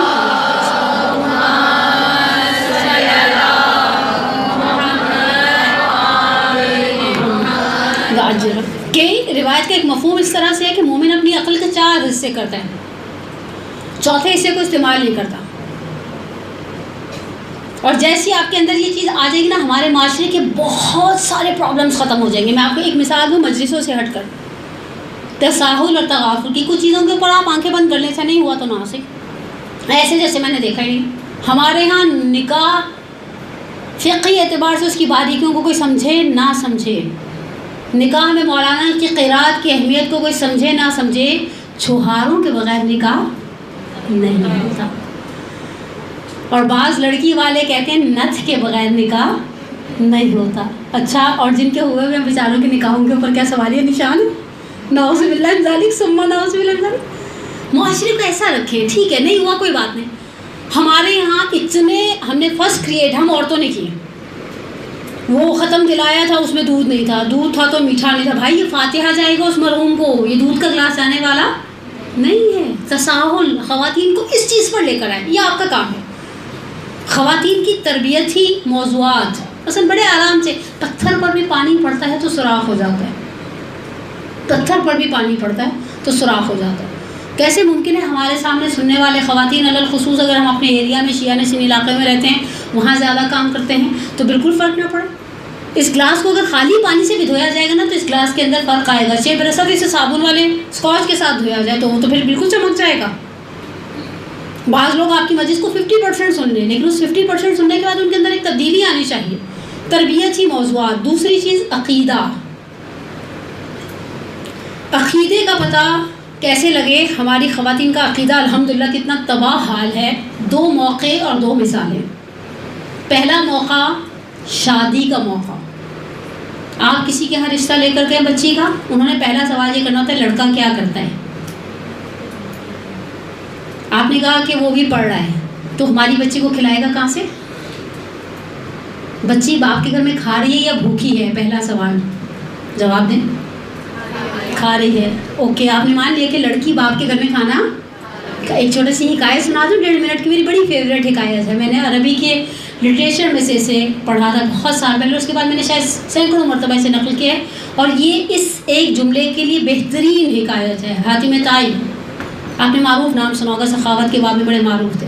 کہ روایت کا ایک مفہوم اس طرح سے ہے کہ مومن اپنی عقل کے 4 حصے کرتا ہے, چوتھے حصے کو استعمال نہیں کرتا. اور جیسی آپ کے اندر یہ چیز آ جائے گی نا, ہمارے معاشرے کے بہت سارے پرابلمس ختم ہو جائیں گے. میں آپ کو ایک مثال دوں مجلسوں سے ہٹ کر. تساہل اور تغافل کی کچھ چیزوں کے اوپر آپ آنکھیں بند کر لیں, ایسا نہیں ہوا تو نہ سے ایسے جیسے میں نے دیکھا ہی نہیں. ہمارے ہاں نکاح فقہی اعتبار سے اس کی باریکیوں کو کوئی سمجھے نہ سمجھے, نکاح میں مولانا کی قرات کی اہمیت کو کوئی سمجھے نہ سمجھے, چھوہاروں کے بغیر نکاح نہیں ہوتا. اور بعض لڑکی والے کہتے ہیں نتھ کے بغیر نکاح نہیں ہوتا. اچھا, اور جن کے ہوئے ہوئے بیچاروں کے نکاحوں کے اوپر کیا سوالیہ نشان ہے؟ نعوذ باللہ من ذالک ثم نعوذ باللہ من ذالک. معاشرے کو ایسا رکھے, ٹھیک ہے نہیں ہوا کوئی بات نہیں. ہمارے یہاں اتنے ہم نے فرسٹ کریٹ ہم عورتوں نے کیے. وہ ختم دلایا تھا, اس میں دودھ نہیں تھا, دودھ تھا تو میٹھا نہیں تھا. بھائی یہ فاتحہ جائے گا اس مرحوم کو, یہ دودھ کا گلاس آنے والا نہیں ہے. تساہل, خواتین کو اس چیز پر لے کر آئے, یہ آپ کا کام ہے. خواتین کی تربیت ہی موضوعات اصل بڑے آرام سے. پتھر پر بھی پانی پڑتا ہے تو سوراخ ہو جاتا ہے, پتھر پر بھی پانی پڑتا ہے تو سوراخ ہو جاتا ہے. کیسے ممکن ہے ہمارے سامنے سننے والے خواتین علی الخصوص اگر ہم اپنے ایریا میں شیعہ نشین علاقے میں رہتے ہیں, وہاں زیادہ کام کرتے ہیں تو بالکل فرق نہ پڑے. اس گلاس کو اگر خالی پانی سے بھی دھویا جائے گا نا تو اس گلاس کے اندر فرق آئے گا. 6 اسے صابن والے اسکاچ کے ساتھ دھویا جائے تو وہ تو پھر بالکل چمک جائے گا. بعض لوگ آپ کی مجلس کو 50% سن لیں, لیکن اس 50% سننے کے بعد ان کے اندر ایک تبدیلی آنی چاہیے. تربیت ہی موضوعات. دوسری چیز عقیدہ. عقیدے کا پتہ کیسے لگے؟ ہماری خواتین کا عقیدہ الحمدللہ کتنا تباہ حال ہے. 2 موقع اور 2 مثالیں. پہلا موقع شادی کا موقع. آپ کسی کے یہاں رشتہ لے کر گئے بچی کا, انہوں نے پہلا سوال یہ کرنا ہوتا ہے لڑکا کیا کرتا ہے. آپ نے کہا کہ وہ بھی پڑھ رہا ہے, تو ہماری بچی کو کھلائے گا کہاں سے؟ بچی باپ کے گھر میں کھا رہی ہے یا بھوکی ہے؟ پہلا سوال جواب دیں. کھا رہی ہے. اوکے, آپ نے مان لیا کہ لڑکی باپ کے گھر میں کھانا. ایک چھوٹی سی حکایت سنا دوں, 1.5 منٹ کی, میری بڑی فیوریٹ حکایت ہے. میں نے عربی کے لٹریچر میں سے اسے پڑھا تھا بہت سال پہلے, اس کے بعد میں نے شاید سینکڑوں مرتبہ اسے نقل کیا ہے, اور یہ اس ایک جملے کے لیے بہترین حکایت ہے. حاتم طائی, آپ نے معروف نام سنا ہوگا, سخاوت کے باب میں بڑے معروف تھے.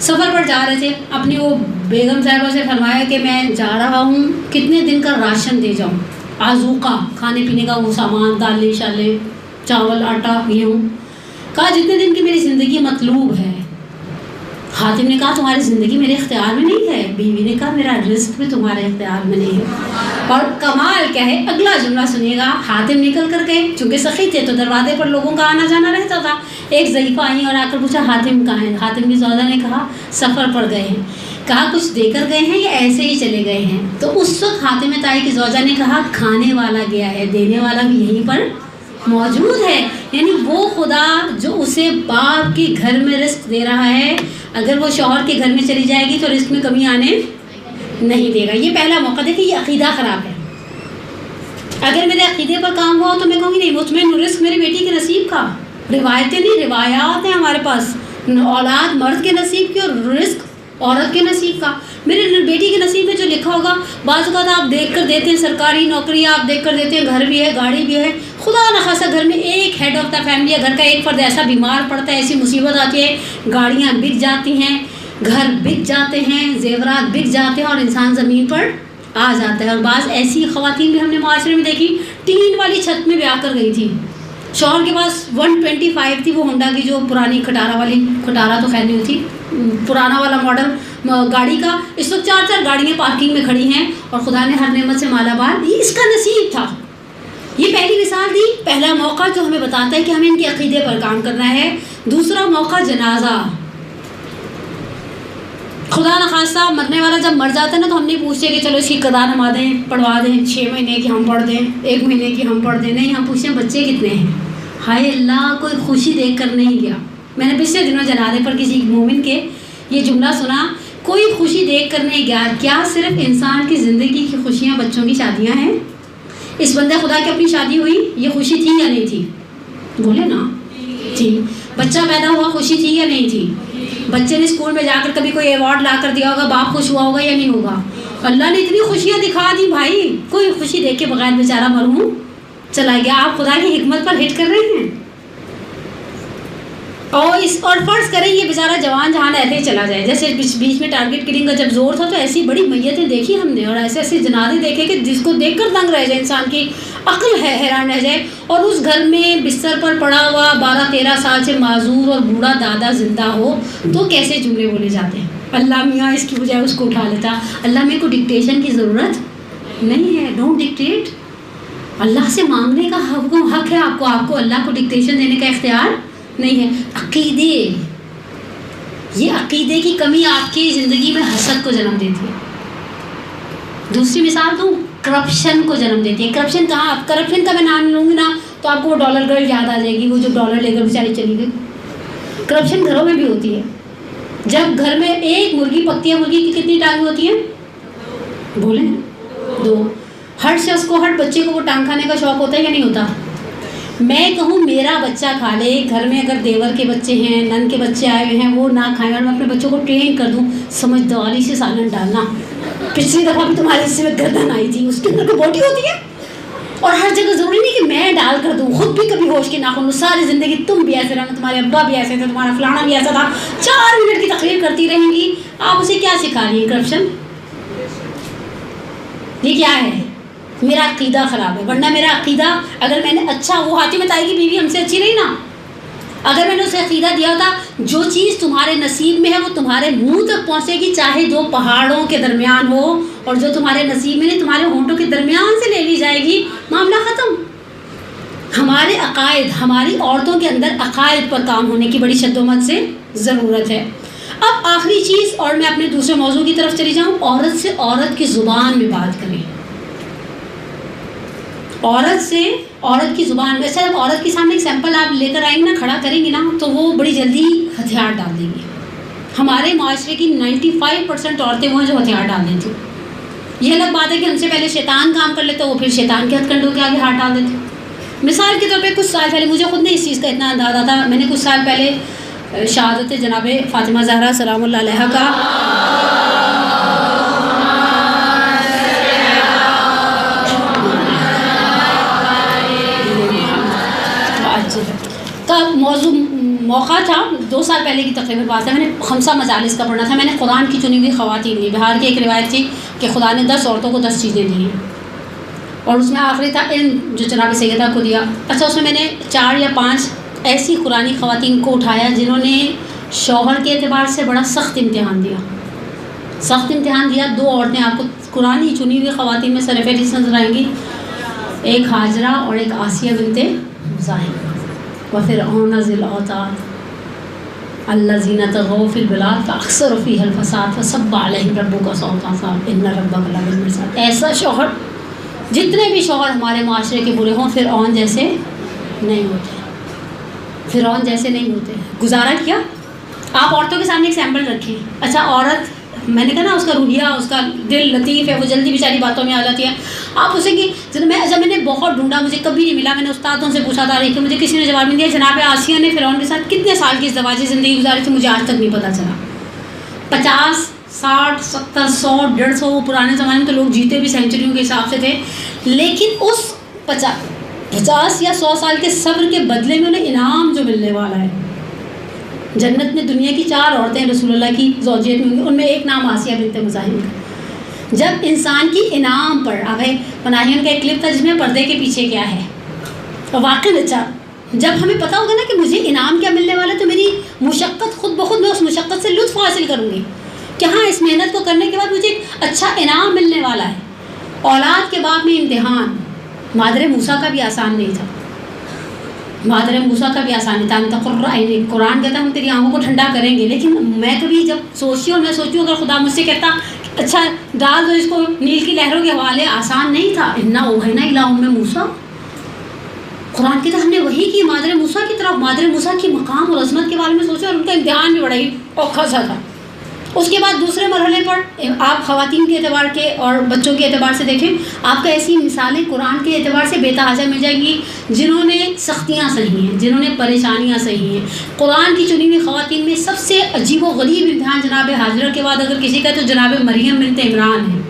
سفر پر جا رہے تھے, اپنی وہ بیگم صاحبہ سے فرمایا کہ میں جا رہا ہوں, کتنے دن کا راشن دے جاؤں, آذوقہ کھانے پینے کا وہ سامان, دالیں شالیں, چاول آٹا گیہوں. کہا جتنے دن کی میری زندگی مطلوب ہے. حاتم نے کہا تمہاری زندگی میرے اختیار میں نہیں ہے. بیوی نے کہا میرا رزق بھی تمہارے اختیار میں نہیں ہے. اور کمال کیا ہے, اگلا جملہ سنیے گا. حاتم نکل کر گئے, چونکہ سخی تھے تو دروازے پر لوگوں کا آنا جانا رہتا تھا. ایک ضعیفہ آئی اور آ کر پوچھا حاتم کہاں ہیں. حاتم کی زوجہ نے کہا سفر پر گئے ہیں. کہا کچھ دے کر گئے ہیں یا ایسے ہی چلے گئے ہیں؟ تو اس وقت حاتم طائی کی زوجہ نے کہا کھانے والا گیا ہے, دینے والا بھی یہیں پر موجود ہے. یعنی وہ خدا جو اسے باپ کے گھر میں رزق دے رہا ہے, اگر وہ شوہر کے گھر میں چلی جائے گی تو رزق میں کمی آنے نہیں دے گا. یہ پہلا موقع ہے کہ یہ عقیدہ خراب ہے. اگر میرے عقیدے پر کام ہوا تو میں کہوں گی نہیں, مطمئن رزق میری بیٹی کے نصیب کا. روایتیں نہیں, روایات ہیں ہمارے پاس. اولاد مرد کے نصیب کی اور رزق عورت کے نصیب کا. میرے بیٹی کے نصیب میں جو لکھا ہوگا، بعض اوقات آپ دیکھ کر دیتے ہیں سرکاری نوکری، آپ دیکھ کر دیتے ہیں گھر بھی ہے، گاڑی بھی ہے، خدا نخواستہ گھر میں ایک ہیڈ آف دا فیملی ہے، گھر کا ایک فرد ایسا بیمار پڑتا ہے، ایسی مصیبت آتی ہے، گاڑیاں بک جاتی ہیں، گھر بک جاتے ہیں، زیورات بک جاتے ہیں، اور انسان زمین پر آ جاتا ہے۔ اور بعض ایسی خواتین بھی ہم نے معاشرے میں دیکھی، ٹین والی چھت میں بیاہ کر گئی تھی، شوہر کے پاس 125 تھی وہ ہونڈا کی جو پرانی کھٹارا والی، کھٹارا تو خیر نہیں ہوتی، پرانا والا ماڈل گاڑی کا، اس وقت 4 گاڑیاں پارکنگ میں کھڑی ہیں، اور خدا نے ہر نعمت سے مالا مال، یہ اس کا نصیب تھا۔ یہ پہلی مثال دی، پہلا موقع جو ہمیں بتاتا ہے کہ ہمیں ان کے عقیدے پر کام کرنا ہے۔ دوسرا موقع جنازہ، خدا نخواستہ مرنے والا جب مر جاتا ہے نا تو ہم نہیں پوچھتے کہ چلو اس کی قضا نمازیں پڑھوا دیں، 6 مہینے کی ہم پڑھ دیں، 1 مہینے کی ہم پڑھ دیں، نہیں، ہم پوچھتے ہیں بچے کتنے ہیں۔ ہائے اللہ، کوئی خوشی دیکھ کر نہیں گیا۔ میں نے پچھلے دنوں جنازے پر کسی مومن کے یہ جملہ سنا، کوئی خوشی دیکھ کر نہیں گیا، کیا صرف انسان کی زندگی کی خوشیاں بچوں کی شادیاں ہیں؟ اس بندے خدا کی اپنی شادی ہوئی، یہ خوشی تھی یا نہیں تھی؟ بولے نا، تھی۔ بچہ پیدا ہوا، خوشی تھی یا نہیں تھی؟ بچے نے اسکول میں جا کر کبھی کوئی ایوارڈ لا کر دیا ہوگا، باپ خوش ہوا ہوگا یا نہیں ہوگا؟ اللہ نے اتنی خوشیاں دکھا دی بھائی، کوئی خوشی دیکھ کے بغیر بیچارہ مرحوم چلا گیا۔ آپ خدا کی حکمت پر ہٹ کر رہے ہیں، اور فرض کریں یہ بیچارہ جوان جہان ایسے ہی چلا جائے، جیسے بیچ میں ٹارگٹ کلنگ کا جب زور تھا تو ایسی بڑی میتیں دیکھی ہم نے، اور ایسے ایسے جنازے دیکھے کہ جس کو دیکھ کر دنگ رہ جائے، انسان کی عقل ہے حیران رہ جائے۔ اور اس گھر میں بستر پر پڑا ہوا 12-13 سال سے معذور اور بوڑھا دادا زندہ ہو تو کیسے جملے بولے جاتے ہیں؟ اللہ میاں اس کی بجائے اس کو اٹھا لیتا، اللہ میاں کو ڈکٹیشن کی ضرورت نہیں ہے، ڈونٹ ڈکٹیٹ۔ اللہ سے مانگنے کا حق ہے آپ کو اللہ کو ڈکٹیشن دینے کا اختیار نہیں ہے۔ عقیدے، یہ عقیدے کی کمی آپ کی زندگی میں حسد کو جنم دیتی ہے۔ دوسری مثال دوں، کرپشن کو جنم دیتی ہے۔ کرپشن کہاں؟ آپ کرپشن کا میں نام لوں گی نا تو آپ کو وہ ڈالر گرل یاد آ جائے گی، وہ جو ڈالر لے کر بیچاری چلی گئی۔ کرپشن گھروں میں بھی ہوتی ہے، جب گھر میں ایک مرغی پکتی ہے، مرغی کی کتنی ٹانگیں ہوتی ہیں؟ بولیں، 2۔ ہر شخص کو، ہر بچے کو وہ ٹانگ کھانے کا شوق ہوتا ہے یا نہیں ہوتا؟ میں کہوں میرا بچہ کھا لے، گھر میں اگر دیور کے بچے ہیں، نن کے بچے آئے ہوئے ہیں، وہ نہ کھائیں، اور میں اپنے بچوں کو ٹرین کر دوں سمجھداری سے سالن ڈالنا، پچھلی دفعہ بھی تمہارے حصے میں گردن آئی تھی، اس کے اندر کوئی بوٹی ہوتی ہے، اور ہر جگہ ضروری نہیں کہ میں ڈال کر دوں، خود بھی کبھی ہوش کے ناخن، ساری زندگی تم بھی ایسے رہنا، تمہارے ابا بھی ایسے تھے، تمہارا فلانا بھی ایسا تھا، 4 منٹ کی تقریر کرتی رہیں گی، آپ اسے کیا سکھا رہی ہیں؟ کرپشن۔ یہ کیا ہے؟ میرا عقیدہ خراب ہے، ورنہ میرا عقیدہ اگر میں نے اچھا، وہ حاتم طائی کی بیوی ہم سے اچھی رہی نا، اگر میں نے اسے عقیدہ دیا ہوتا جو چیز تمہارے نصیب میں ہے وہ تمہارے منہ تک پہنچے گی، چاہے 2 پہاڑوں کے درمیان ہو، اور جو تمہارے نصیب میں نہیں تمہارے ہونٹوں کے درمیان سے لے لی جائے گی، معاملہ ختم۔ ہمارے عقائد، ہماری عورتوں کے اندر عقائد پر کام ہونے کی بڑی شدت سے ضرورت ہے۔ اب آخری چیز، اور میں اپنے دوسرے موضوع کی طرف چلی جاؤں، عورت سے عورت کی زبان میں بات کریں، عورت سے عورت کی زبان میں۔ اچھا، جب عورت کے سامنے ایک سیمپل آپ لے کر آئیں گی نا، کھڑا کریں گی نا، تو وہ بڑی جلدی ہتھیار ڈال دیں گی۔ ہمارے معاشرے کی 95% عورتیں وہ ہیں جو ہتھیار ڈال دیتی ہیں۔ یہ الگ بات ہے کہ ہم سے پہلے شیطان کام کر لیتے، وہ پھر شیطان کے ہتھ کنڈوں کے آگے ہاتھ ڈال دیتے۔ مثال کے طور پہ کچھ سال پہلے، مجھے خود نہیں اس چیز کا اتنا اندازہ تھا، میں نے کچھ سال پہلے شہادت جناب فاطمہ زہرا سلام اللہ علیہا کا موقع تھا، 2 سال پہلے کی تقریباً بات ہے، میں نے 5 مجالس کا پڑھنا تھا، میں نے قرآن کی چنی ہوئی خواتین لی۔ بہار کی ایک روایت تھی کہ خدا نے 10 عورتوں کو 10 چیزیں دی ہیں، اور اس میں آخری تھا علم جو جناب سیدہ کو دیا۔ اچھا، اس میں نے 4 یا 5 ایسی قرآنی خواتین کو اٹھایا جنہوں نے شوہر کے اعتبار سے بڑا سخت امتحان دیا، سخت امتحان دیا۔ 2 عورتیں آپ کو قرآنی چنی ہوئی خواتین میں سرفہرست نظر آئیں گی، ایک ہاجرہ اور ایک آسیہ بنت مزاحم۔ وفرعون ذی الاوتاد الذین طغوا فی البلاد فاکثروا فیہا الفساد فصب علیہم ربک سوط عذاب ان ربک لبالمرصاد۔ ایسا شوہر، جتنے بھی شوہر ہمارے معاشرے کے برے ہوں، فرعون جیسے نہیں ہوتے، فرعون جیسے نہیں ہوتے۔ گزارا کیا؟ آپ عورتوں کے سامنے ایک سیمپل رکھیں۔ اچھا، عورت، میں نے کہا نا اس کا روحیہ، اس کا دل لطیف ہے، وہ جلدی بیچاری باتوں میں آ جاتی ہے۔ آپ اسے کہ جب میں نے بہت ڈھونڈا، مجھے کبھی نہیں ملا، میں نے استادوں سے پوچھا تھا کہ مجھے کسی نے جواب نہیں دیا، جناب آسیہ نے فرعون کے ساتھ کتنے سال کی ازدواجی زندگی گزاری تھی، مجھے آج تک نہیں پتہ چلا۔ 50 60 70 100 150, پرانے زمانے میں تو لوگ جیتے بھی سینچریوں کے حساب سے تھے، لیکن اس 50 یا 100 سال کے صبر کے بدلے میں انہیں انعام جو ملنے والا ہے، جنت میں دنیا کی 4 عورتیں رسول اللہ کی زوجیت میں ہوں گی، ان میں ایک نام آسیہ بنت مزاحم کا۔ جب انسان کی انعام پر آگے پناہیوں کا ایک کلپ تھا جس میں پردے کے پیچھے کیا ہے، اور واقعی اچھا، جب ہمیں پتہ ہوگا نا کہ مجھے انعام کیا ملنے والا ہے تو میری مشقت خود بخود میں اس مشقت سے لطف حاصل کروں گی کہ ہاں اس محنت کو کرنے کے بعد مجھے ایک اچھا انعام ملنے والا ہے۔ اولاد کے بعد میں امتحان، مادر موسیٰ کا بھی آسان نہیں تھا، مادر موسیٰ کا بھی آسان نہیں تھا۔ قرآن کہتا ہے ہم تیری آنکھوں کو ٹھنڈا کریں گے، لیکن میں کبھی جب سوچتی ہوں اور میں سوچتی ہوں اگر خدا مجھ سے کہتا اچھا ڈال دو اس کو نیل کی لہروں کے حوالے، آسان نہیں تھا۔ انا اوحینا الی ام موسیٰ، قرآن کہتا ہے ہم نے وحی کی مادر موسیٰ کی طرف، مادر موسیٰ کی مقام اور عظمت کے بارے میں سوچا، اور ان کا امتحان بھی بڑا ہی اوکھا سا تھا۔ اس کے بعد دوسرے مرحلے پر آپ خواتین کے اعتبار کے اور بچوں کے اعتبار سے دیکھیں، آپ کو ایسی مثالیں قرآن کے اعتبار سے بے تحاشا مل جائیں گی جنہوں نے سختیاں سہی ہیں، جنہوں نے پریشانیاں سہی ہیں۔ قرآن کی چنی ہوئی خواتین میں سب سے عجیب و غریب امتحان جناب ہاجرہ کے بعد اگر کسی کا تو جناب مریم بنت عمران ہے۔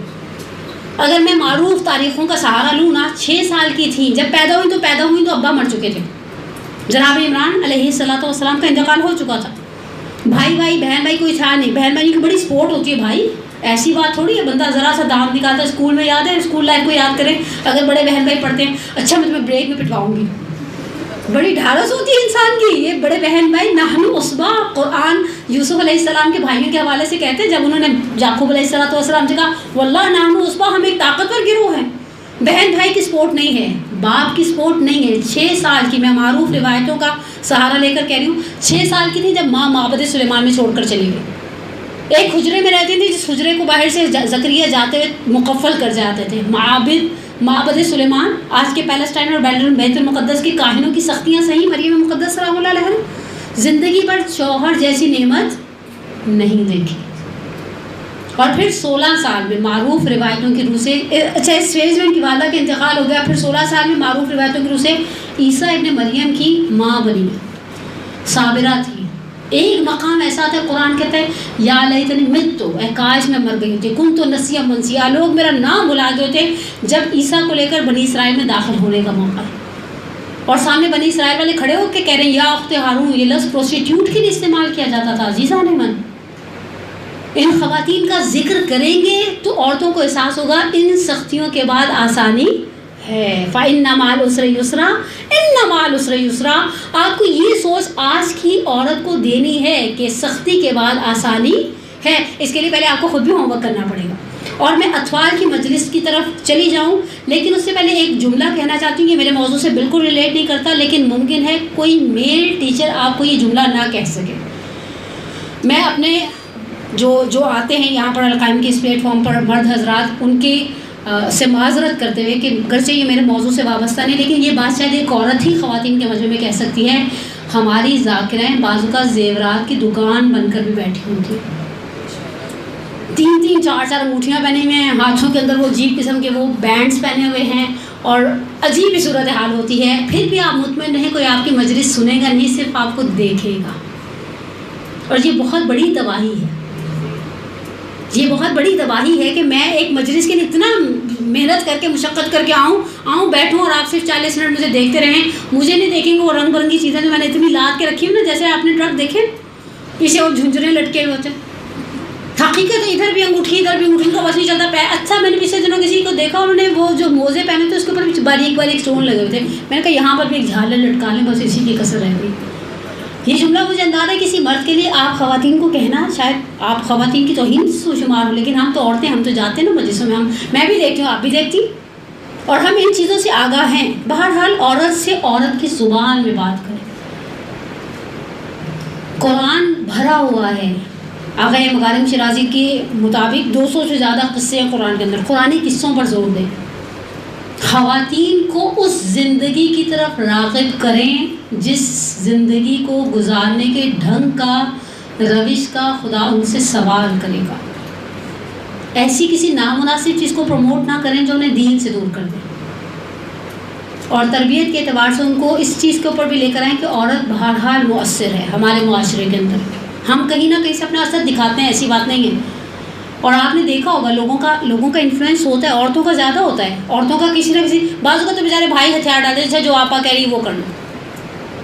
اگر میں معروف تاریخوں کا سہارا لوں نا، 6 سال کی تھیں جب پیدا ہوئی تو ابا مر چکے تھے، جناب عمران علیہ السلام کا انتقال ہو چکا تھا۔ بہن بھائی کوئی تھا نہیں، بہن بھائی کی بڑی سپورٹ ہوتی ہے بھائی، ایسی بات تھوڑی ہے بندہ ذرا سا دام نکالتا ہے۔ اسکول میں یاد ہے، اسکول لائف کو یاد کریں، اگر بڑے بہن بھائی پڑھتے ہیں اچھا میں تمہیں بریک میں پٹواؤں گی، بڑی ڈھارس ہوتی ہے انسان کی۔ یہ بڑے بہن بھائی نحن عصبہ، قرآن یوسف علیہ السلام کے بھائیوں کے حوالے سے کہتے ہیں جب انہوں نے یعقوب علیہ السلام سے کہا واللہ نحن عصبہ، ہم ایک طاقتور گروہ ہیں، بہن بھائی کی سپورٹ نہیں ہے، باپ کی سپورٹ نہیں ہے۔ 6 سال کی، میں معروف روایتوں کا سہارا لے کر کہہ رہی ہوں، 6 سال کی تھی جب ماں معبد سلیمان میں چھوڑ کر چلی گئی۔ ایک حجرے میں رہتی تھی جس حجرے کو باہر سے زکریا جاتے ہوئے مقفل کر جاتے تھے۔ معبد سلیمان، آج کے پیلسٹائن اور بیت المقدس کے کاہنوں کی سختیاں صحیح مریم مقدس سلام اللہ علیہ نے زندگی پر شوہر جیسی نعمت نہیں دیکھی، اور پھر 16 سال میں معروف روایتوں کی روح سے اچھا اس فیز میں ان کی والدہ کا انتقال ہو گیا، پھر 16 سال میں معروف روایتوں کی روح سے عیسیٰ ابن مریم کی ماں بنی، صابرہ تھی۔ ایک مقام ایسا تھا قرآن کہتا ہے یا لیتنی متّ، اے کاش میں مر گئی ہوتی، کنت نسیا منسیا، لوگ میرا نام بھلا گئے تھے جب عیسیٰ کو لے کر بنی اسرائیل میں داخل ہونے کا موقع ہے، اور سامنے بنی اسرائیل والے کھڑے ہو کے کہہ رہے ہیں یا اخت ہارون، یہ لفظ پروسٹیٹیوٹ کے لیے استعمال کیا جاتا تھا۔ عزیزان من، ان خواتین کا ذکر کریں گے تو عورتوں کو احساس ہوگا ان سختیوں کے بعد آسانی ہے۔ فَإِنَّ مَعَ الْعُسْرِ يُسْرًا، إِنَّ مَعَ الْعُسْرِ يُسْرًا، آپ کو یہ سوچ آج کی عورت کو دینی ہے کہ سختی کے بعد آسانی ہے۔ اس کے لیے پہلے آپ کو خود بھی ہوم ورک کرنا پڑے گا، اور میں اطفال کی مجلس کی طرف چلی جاؤں، لیکن اس سے پہلے ایک جملہ کہنا چاہتی ہوں کہ میرے موضوع سے بالکل ریلیٹ نہیں کرتا، لیکن ممکن ہے کوئی میل ٹیچر آپ کو یہ جملہ نہ کہہ سکے۔ میں اپنے جو آتے ہیں یہاں پر القائم کے اس پلیٹ فارم پر مرد حضرات، ان کی سے معذرت کرتے ہوئے کہ گرچہ یہ میرے موضوع سے وابستہ نہیں، لیکن یہ بات شاید ایک عورت ہی خواتین کے مجمع میں کہہ سکتی ہے، ہماری ذاکریں بعض اوقات زیورات کی دکان بن کر بھی بیٹھی ہوں گی، 3 4 انگوٹھیاں پہنے ہوئے ہیں، ہاتھوں کے اندر وہ عجیب قسم کے وہ بینڈز پہنے ہوئے ہیں، اور عجیب ہی صورت حال ہوتی ہے، پھر بھی آپ مطمئن رہیں کوئی آپ کی مجلس سنے گا نہیں، صرف آپ کو دیکھے گا، اور یہ بہت بڑی تباہی ہے۔ یہ بہت بڑی تباہی ہے کہ میں ایک مجلس کے لیے اتنا محنت کر کے مشقت کر کے آؤں بیٹھوں اور آپ صرف 40 منٹ مجھے دیکھتے رہیں، مجھے نہیں دیکھیں گے وہ رنگ برنگی چیزیں جو میں نے اتنی لاد کے رکھی ہوں نا، جیسے آپ نے ٹرک دیکھے پیچھے وہ جھنجھریں لٹکے ہوئے ہوتے ہیں، حقیقت ادھر بھی انگوٹھی ادھر بھی انگوٹھی، ان کا بس نہیں چلتا۔ اچھا میں نے پچھلے دنوں کسی کو دیکھا، انہوں نے وہ جو موزے پہنے تھے اس کے اوپر باریک اسٹون لگے ہوئے تھے، میں نے کہا یہاں پر بھی ایک جھالر لٹکا لیں، بس اسی کی کسر رہ گئی۔ یہ جملہ مجھے اندازہ ہے کسی مرد کے لیے آپ خواتین کو کہنا شاید آپ خواتین کی توہین شمار ہو، لیکن ہم تو عورتیں، ہم تو جاتے ہیں نا مجلسوں میں، میں بھی دیکھتی ہوں، آپ بھی دیکھتی، اور ہم ان چیزوں سے آگاہ ہیں۔ بہرحال عورت سے عورت کی زبان میں بات کریں، قرآن بھرا ہوا ہے۔ آغا مغارم شرازی کے مطابق 200 سے زیادہ قصے ہیں قرآن کے اندر، قرآنی قصوں پر زور دیں، خواتین کو اس زندگی کی طرف راغب کریں جس زندگی کو گزارنے کے ڈھنگ کا، روش کا خدا ان سے سوال کرے گا۔ ایسی کسی نامناسب چیز کو پروموٹ نہ کریں جو انہیں دین سے دور کر دیں، اور تربیت کے اعتبار سے ان کو اس چیز کے اوپر بھی لے کر آئیں کہ عورت بہرحال مؤثر ہے ہمارے معاشرے کے اندر، ہم کہیں نہ کہیں سے اپنا اثر دکھاتے ہیں، ایسی بات نہیں ہے، اور آپ نے دیکھا ہوگا لوگوں کا انفلوئنس ہوتا ہے، عورتوں کا زیادہ ہوتا ہے. عورتوں کا کسی نہ کسی، بعضوں کا تو بیچارے بھائی ہتھیار ڈالتے ہیں، جو آپا کہہ رہی ہے وہ کر لو،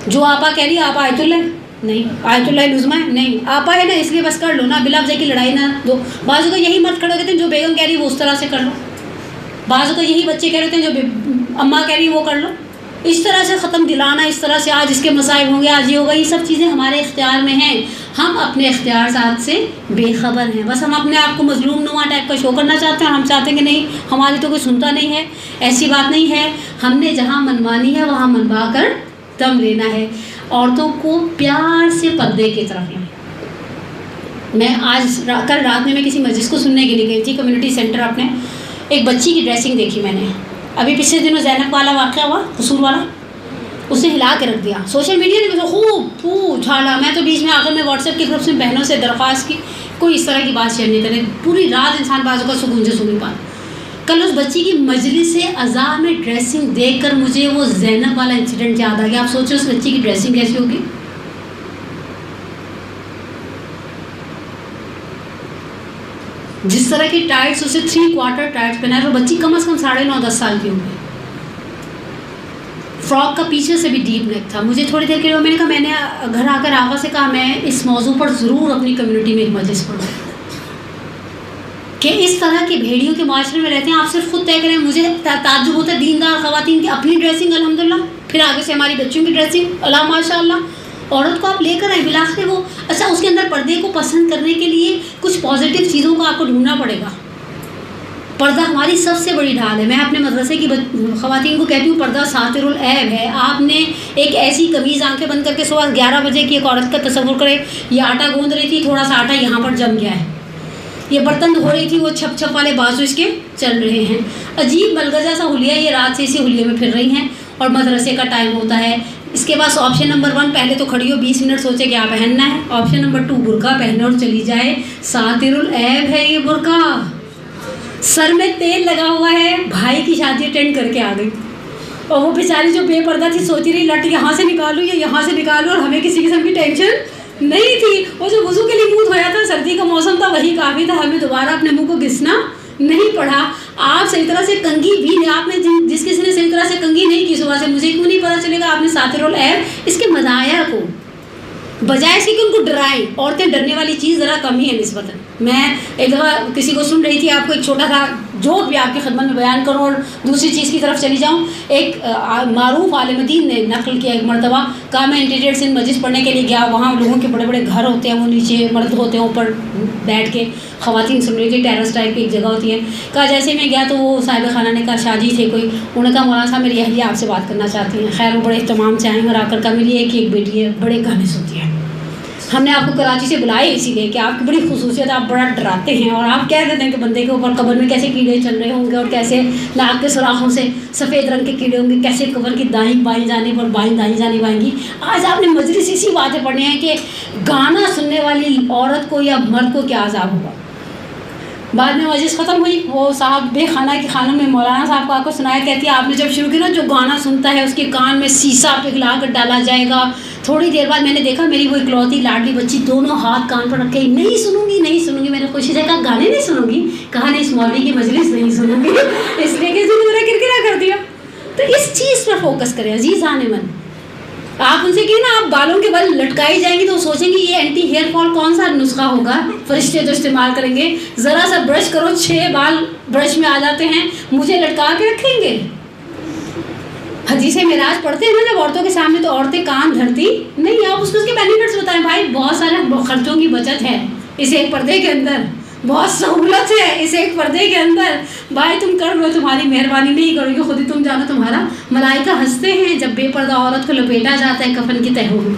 جو آپا کہہ رہی ہے. آپا آیت اللہ نہیں، آیت اللہ لزما ہے نہیں، آپا ہے نا اس لیے بس کر لو نا، بلا وجہ کی لڑائی نہ دو. بعضوں کا یہی مت کھڑا کہتے ہیں جو بیگم کہہ رہی ہے وہ اس طرح سے کر لو، بعضوں کا یہی بچے کہہ رہے ہیں جو اماں کہہ رہی ہے وہ کر لو. اس طرح سے ختم دلانا، اس طرح سے آج اس کے مصائب ہوں گے، آج یہ ہوگا، یہ سب چیزیں ہمارے اختیار میں ہیں. ہم اپنے اختیارات سے بے خبر ہیں، بس ہم اپنے آپ کو مظلوم نما ٹائپ کا شو کرنا چاہتے ہیں، اور ہم چاہتے ہیں کہ نہیں ہماری تو کوئی سنتا نہیں ہے. ایسی بات نہیں ہے، ہم نے جہاں منوانی ہے وہاں منوا کر دم لینا ہے. عورتوں کو پیار سے پردے کی طرف لیں. میں کل رات میں کسی مجلس کو سننے کے لیے گئی تھی کمیونٹی سینٹر. اپنے ایک بچی کی ڈریسنگ دیکھی میں نے، ابھی پچھلے دنوں زینب والا واقعہ ہوا، قصور والا، اس نے ہلا کے رکھ دیا. سوشل میڈیا نے مجھے خوب اچھالا. میں تو بیچ میں آخر میں واٹس ایپ کے گروپ میں بہنوں سے درخواست کی کوئی اس طرح کی بات شیئر نہیں کرے. پوری رات انسان بازو کا سکون سے سو نہیں پاتا. کل اس بچی کی مجلس عزا میں ڈریسنگ دیکھ کر مجھے وہ زینب والا انسیڈنٹ یاد آ گیا. آپ سوچو اس بچی کی ڈریسنگ کیسی ہوگی. جس طرح کی ٹائٹس، اسے 3/4 ٹائٹس پہنا ہے، وہ بچی کم از کم 9.5-10 سال کی ہوگی. فراک کا پیچھے سے بھی ڈیپ نیک تھا. مجھے تھوڑی دیر کے لیے میں نے کہا، میں نے گھر آ کر آغا سے کہا میں اس موضوع پر ضرور اپنی کمیونٹی میں ایک مجلس پڑھوں کہ اس طرح کے بھیڑیوں کے معاشرے میں رہتے ہیں. آپ صرف خود طے کریں. مجھے تعجب ہوتا ہے دیندار خواتین کی اپنی ڈریسنگ الحمدللہ، پھر آگے سے ہماری بچیوں کی ڈریسنگ اللہ ماشاء اللہ. عورت کو آپ لے کر آئیں بلاخر وہ اچھا اس کے اندر پردے کو پسند کرنے کے لیے کچھ پازیٹیو چیزوں کو آپ کو ڈھونڈنا پڑے گا. پردہ ہماری سب سے بڑی ڈھال ہے. میں اپنے مدرسے کی خواتین کو کہتی ہوں پردہ ساتر العیب ہے. آپ نے ایک ایسی قمیض آنکھیں بند کر کے صبح 11 بجے کی ایک عورت کا تصور کرے، یہ آٹا گوندھ رہی تھی، تھوڑا سا آٹا یہاں پر جم گیا ہے، یہ برتن دھو رہی تھی، وہ چھپ چھپ والے بازو اس کے چل رہے ہیں، عجیب ملگزا سا حلیہ، یہ رات سے اسی حلیے میں پھر رہی ہیں، اور مدرسے کا ٹائم ہوتا ہے. اس کے بعد آپشن نمبر 1 پہلے تو کھڑی ہو 20 منٹ سوچے کیا پہننا ہے. آپشن نمبر 2 برقع پہنے اور چلی جائے. ساتر العیب ہے یہ برقع. سر میں تیل لگا ہوا ہے، بھائی کی شادی اٹینڈ کر کے آ گئی، اور وہ بیچاری جو بے پردہ تھی سوچی رہی لٹ یہاں سے نکالوں یا یہاں سے نکالوں، اور ہمیں کسی قسم کی ٹینشن نہیں تھی. وہ جو وضو کے لیے منہ دھویا تھا، سردی کا موسم تھا، وہی کافی تھا، ہمیں دوبارہ اپنے منہ کو گھسنا نہیں پڑا. آپ صحیح طرح سے کنگھی بھی نہیں، آپ نے جس کسی نے صحیح طرح سے کنگھی نہیں کی صبح سے، مجھے کیوں نہیں پتا چلے گا آپ نے ساتر العیب. اس کے مزایا کو بجائے اس کہ ان کو ڈرائیں. عورتیں ڈرنے والی چیز ذرا کم ہی ہے نسبتاً. میں ایک دفعہ کسی کو سن رہی تھی، آپ کو ایک چھوٹا سا جوک بھی آپ کی خدمت میں بیان کروں اور دوسری چیز کی طرف چلی جاؤں. ایک معروف عالم دین نے نقل کیا ایک مرتبہ، کہا میں انٹیریئر سے مجلس پڑھنے کے لیے گیا، وہاں لوگوں کے بڑے بڑے گھر ہوتے ہیں، وہ نیچے مرد ہوتے ہیں، اوپر بیٹھ کے خواتین سن رہی تھی، ٹیرس ٹائپ کی ایک جگہ ہوتی ہے. کہا جیسے میں گیا تو وہ صاحب خانہ نے کہا شاہ جی تھے کوئی، انہوں نے کہا مولانا صاحب میری اہلیہ آپ سے بات کرنا چاہتی ہیں. خیر وہ بڑے اہتمام سے آئیں اور آ کر کہا میری ایک بیٹی ہے، بڑے گانے سنتی ہے، ہم نے آپ کو کراچی سے بلائے اسی لیے کہ آپ کی بڑی خصوصیت، آپ بڑا ڈراتے ہیں، اور آپ کہہ دیتے ہیں کہ بندے کے اوپر قبر میں کیسے کیڑے چل رہے ہوں گے، اور کیسے ناک کے سوراخوں سے سفید رنگ کے کیڑے ہوں گے، کیسے قبر کی دائیں بائیں جانب اور بائیں دائیں جانب آئیں گی. آج آپ نے مجلس اسی باتیں پڑھنی ہیں کہ گانا سننے والی عورت کو یا مرد کو کیا عذاب ہوگا. بعد میں مجلس ختم ہوئی، وہ صاحب بے خانہ کی خانم نے مولانا صاحب کو آ کو سنایا، کہتی ہے آپ نے جب شروع کی نا، جو گانا سنتا ہے اس کے کان میں سیسا پگھلا کر ڈالا جائے گا. تھوڑی دیر بعد میں نے دیکھا میری وہ اکلوتی لاڈلی بچی دونوں ہاتھ کان پر رکھے، نہیں سنوں گی نہیں سنوں گی. میں نے خوشی سے کہا گانے نہیں سنوں گی؟ کہا نہیں اس مولوی کی مجلس نہیں سنوں گی، اس لیے کہ میرا کرکرا کر دیا. تو اس چیز پر فوکس کریں عزیزان من. آپ ان سے کہیں نا آپ بالوں کے بل لٹکائی جائیں گی تو وہ سوچیں گے یہ اینٹی ہیئر فال کون سا نسخہ ہوگا، فرشتے جو استعمال کریں گے. ذرا سا برش کرو 6 بال برش میں آ جاتے ہیں، مجھے لٹکا کے رکھیں گے. حدیث معراج پڑھتے ہیں نا جب عورتوں کے سامنے تو عورتیں کان دھرتی نہیں. آپ اس کو اس کے بینیفٹس بتائیں. بھائی بہت سارے خرچوں کی بچت ہے اس ایک پردے کے اندر، بہت سہولت ہے اس ایک پردے کے اندر. بھائی تم کر لو، تمہاری مہربانی نہیں کرو گے، خود ہی تم جانو تمہارا. ملائکہ ہنستے ہیں جب بے پردہ عورت کو لپیٹا جاتا ہے کفن کی تہوں میں،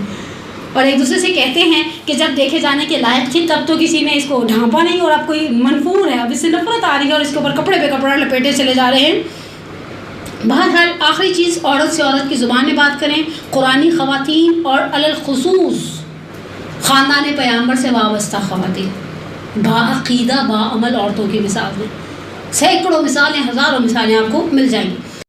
اور ایک دوسرے سے کہتے ہیں کہ جب دیکھے جانے کے لائق تھی تب تو کسی نے اس کو ڈھانپا نہیں، اور اب کوئی منفور ہے، اب اس سے نفرت آ رہی ہے اور اس کے اوپر کپڑے پہ کپڑا لپیٹے چلے جا رہے ہیں. بہرحال آخری چیز، عورت سے عورت کی زبان میں بات کریں. قرآنی خواتین اور الخصوص خاندان پیغمبر سے وابستہ خواتین، باعقیدہ باعمل عورتوں کی مثال میں سینکڑوں مثالیں، ہزاروں مثالیں آپ کو مل جائیں گی.